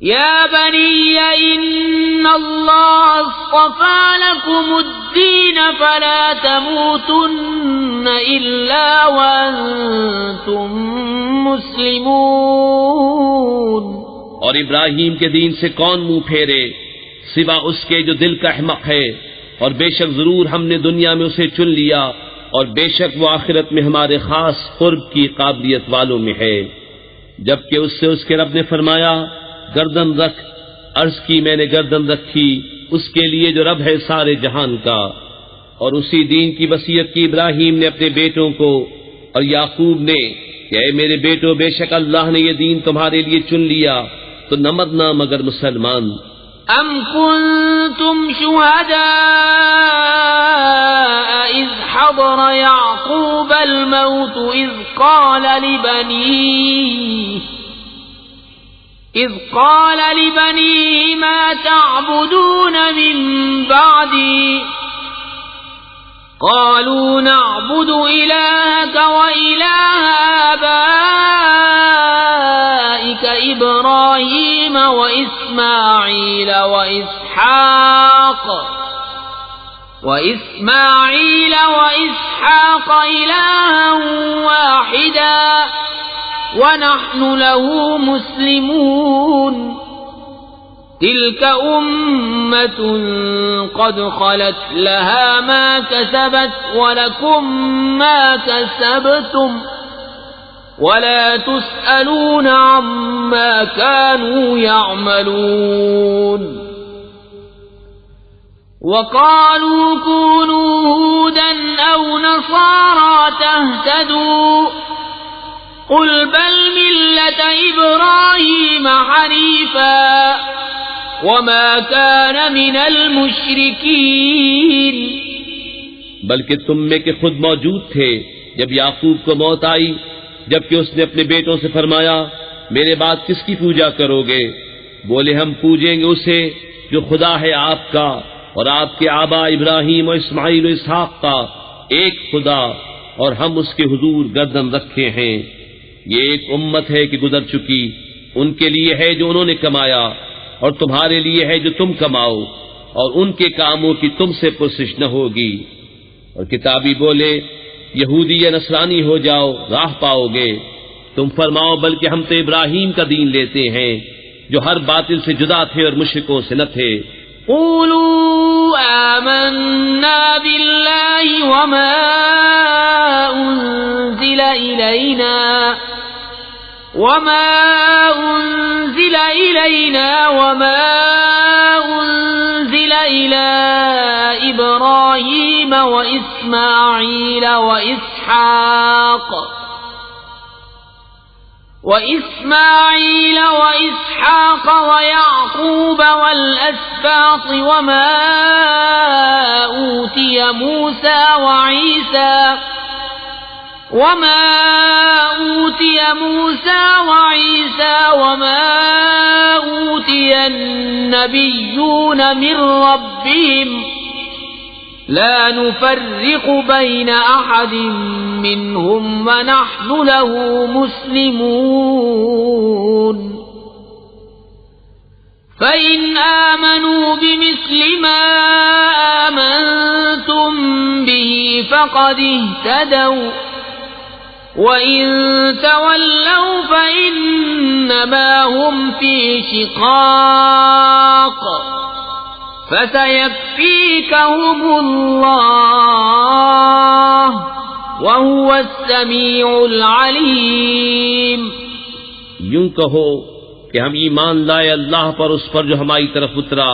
يا بني إن الله اصطفى لكم الدين فلا تموتن إلا وأنتم مسلمون. اور ابراہیم کے دین سے کون منہ پھیرے سوا اس کے جو دل کا احمق ہے، اور بے شک ضرور ہم نے دنیا میں اسے چن لیا اور بے شک وہ آخرت میں ہمارے خاص قرب کی قابلیت والوں میں ہے. جبکہ اس سے اس کے رب نے فرمایا گردن رکھ. عرض کی میں نے گردن رکھی اس کے لیے جو رب ہے سارے جہان کا. اور اسی دین کی وصیت کی ابراہیم نے اپنے بیٹوں کو اور یعقوب نے کہ اے میرے بیٹو بے شک اللہ نے یہ دین تمہارے لیے چن لیا تو نہ مرنا مگر مسلمان. ام کنتم شہداء اذ حضر یعقوب الموت اذ قال لبنيه ما تعبدون من بعدي قالوا نعبد إلهك وإله آبائك إبراهيم وإسماعيل وإسحاق إلها واحدا ونحن له مسلمون تلك أمة قد خلت لها ما كسبت ولكم ما كسبتم ولا تسألون عما كانوا يعملون وقالوا كونوا هودا أو نصارى تهتدوا قل بل ملة إبراهيم حنيفا وما كان من المشركين بلکہ تم میں کہ خود موجود تھے جب یعقوب کو موت آئی، جبکہ اس نے اپنے بیٹوں سے فرمایا میرے بعد کس کی پوجا کرو گے؟ بولے ہم پوجیں گے اسے جو خدا ہے آپ کا اور آپ کے آبا ابراہیم و اسماعیل و اسحاق کا ایک خدا، اور ہم اس کے حضور گردن رکھے ہیں۔ یہ ایک امت ہے کہ گزر چکی، ان کے لیے ہے جو انہوں نے کمایا اور تمہارے لیے ہے جو تم کماؤ، اور ان کے کاموں کی تم سے پرسش نہ ہوگی۔ اور کتابی بولے یہودی یا نصرانی ہو جاؤ راہ پاؤ گے، تم فرماؤ بلکہ ہم تو ابراہیم کا دین لیتے ہیں جو ہر باطل سے جدا تھے اور مشرکوں سے نہ تھے۔ قولوا آمنا بالله وما أنزل إلينا وما أنزل إلى إبراهيم وإسماعيل وإسحاق ويعقوب والأسباط وما أوتي موسى وعيسى وما أوتي النبيون من ربهم لا نفرق بين أحد منهم ونحن له مسلمون فإن آمنوا بمثل ما آمنتم به فقد اهتدوا وَإِن تَوَلَّوْا فَإِنَّمَا هُمْ فِي شِقَاقٍ فَسَيَكْفِيكَهُمُ اللَّهُ وَهُوَ السَّمِيعُ الْعَلِيمُ۔ یوں کہو کہ ہم ایمان لائے اللہ پر، اس پر جو ہماری طرف اترا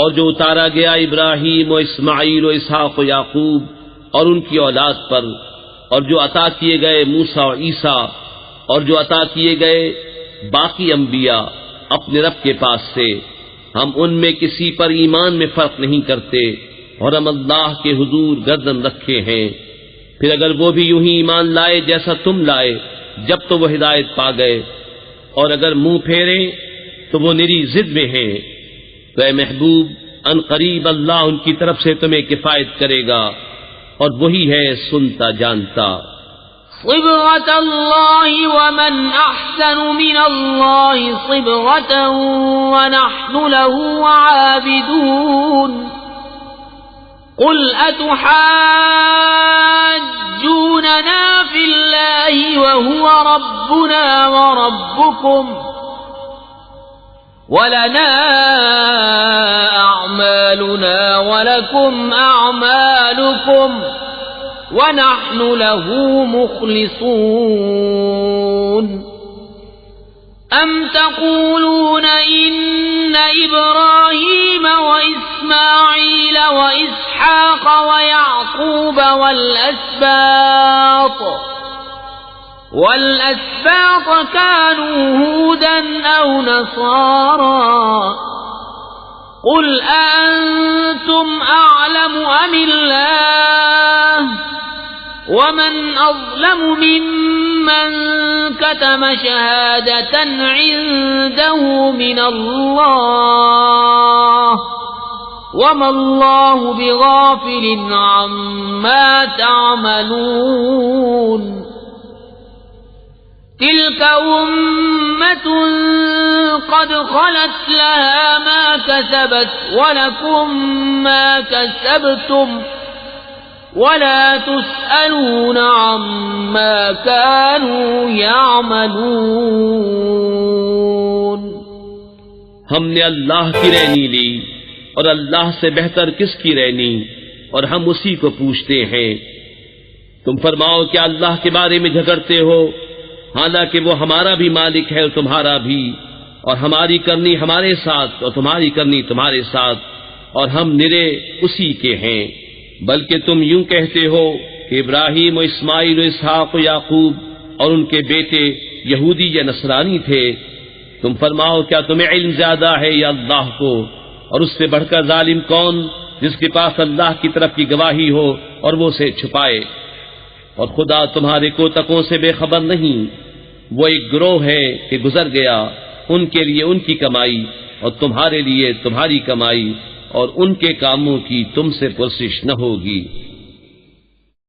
اور جو اتارا گیا ابراہیم و اسماعیل و اسحاق و یعقوب اور ان کی اولاد پر، اور جو عطا کیے گئے موسیٰ اور عیسیٰ، اور جو عطا کیے گئے باقی انبیاء اپنے رب کے پاس سے، ہم ان میں کسی پر ایمان میں فرق نہیں کرتے، اور ہم اللہ کے حضور گردن رکھے ہیں۔ پھر اگر وہ بھی یوں ہی ایمان لائے جیسا تم لائے جب تو وہ ہدایت پا گئے، اور اگر منہ پھیرے تو وہ نری ضد میں ہیں، تو اے محبوب ان قریب اللہ ان کی طرف سے تمہیں کفایت کرے گا، اور وہی ہے سنتا جانتا۔ صبغة الله ومن أحسن من الله صبغة ونحن له عابدون قل أتحاجوننا في الله وهو ربنا وربكم ولنا أعمالنا ولكم أعمالكم ونحن له مخلصون أم تقولون إن إبراهيم وإسماعيل وإسحاق ويعقوب والأسباط كانوا هودا أو نصارى قل أأنتم أعلم أم الله ومن أظلم ممن كتم شهادة عنده من الله وما الله بغافل عما تعملون تلك أمة قد خلت لها ما كسبت ولكم ما كسبتم ولا تسألون عما كانوا يعملون۔ ہم نے اللہ کی رہنی لی اور اللہ سے بہتر کس کی رہنی، اور ہم اسی کو پوچھتے ہیں۔ تم فرماؤ کیا اللہ کے بارے میں جھگڑتے ہو، حالانکہ وہ ہمارا بھی مالک ہے اور تمہارا بھی، اور ہماری کرنی ہمارے ساتھ اور تمہاری کرنی تمہارے ساتھ، اور ہم نرے اسی کے ہیں۔ بلکہ تم یوں کہتے ہو کہ ابراہیم و اسماعیل و اسحاق و یعقوب اور ان کے بیٹے یہودی یا نصرانی تھے۔ تم فرماؤ کیا تمہیں علم زیادہ ہے یا اللہ کو، اور اس سے بڑھ کر ظالم کون جس کے پاس اللہ کی طرف کی گواہی ہو اور وہ اسے چھپائے؟ اور خدا تمہارے کوتکوں سے بے خبر نہیں، وہ ایک گروہ ہے کہ گزر گیا، ان کے لیے ان کی کمائی اور تمہارے لیے تمہاری کمائی، اور ان کے کاموں کی تم سے پرسش نہ ہوگی۔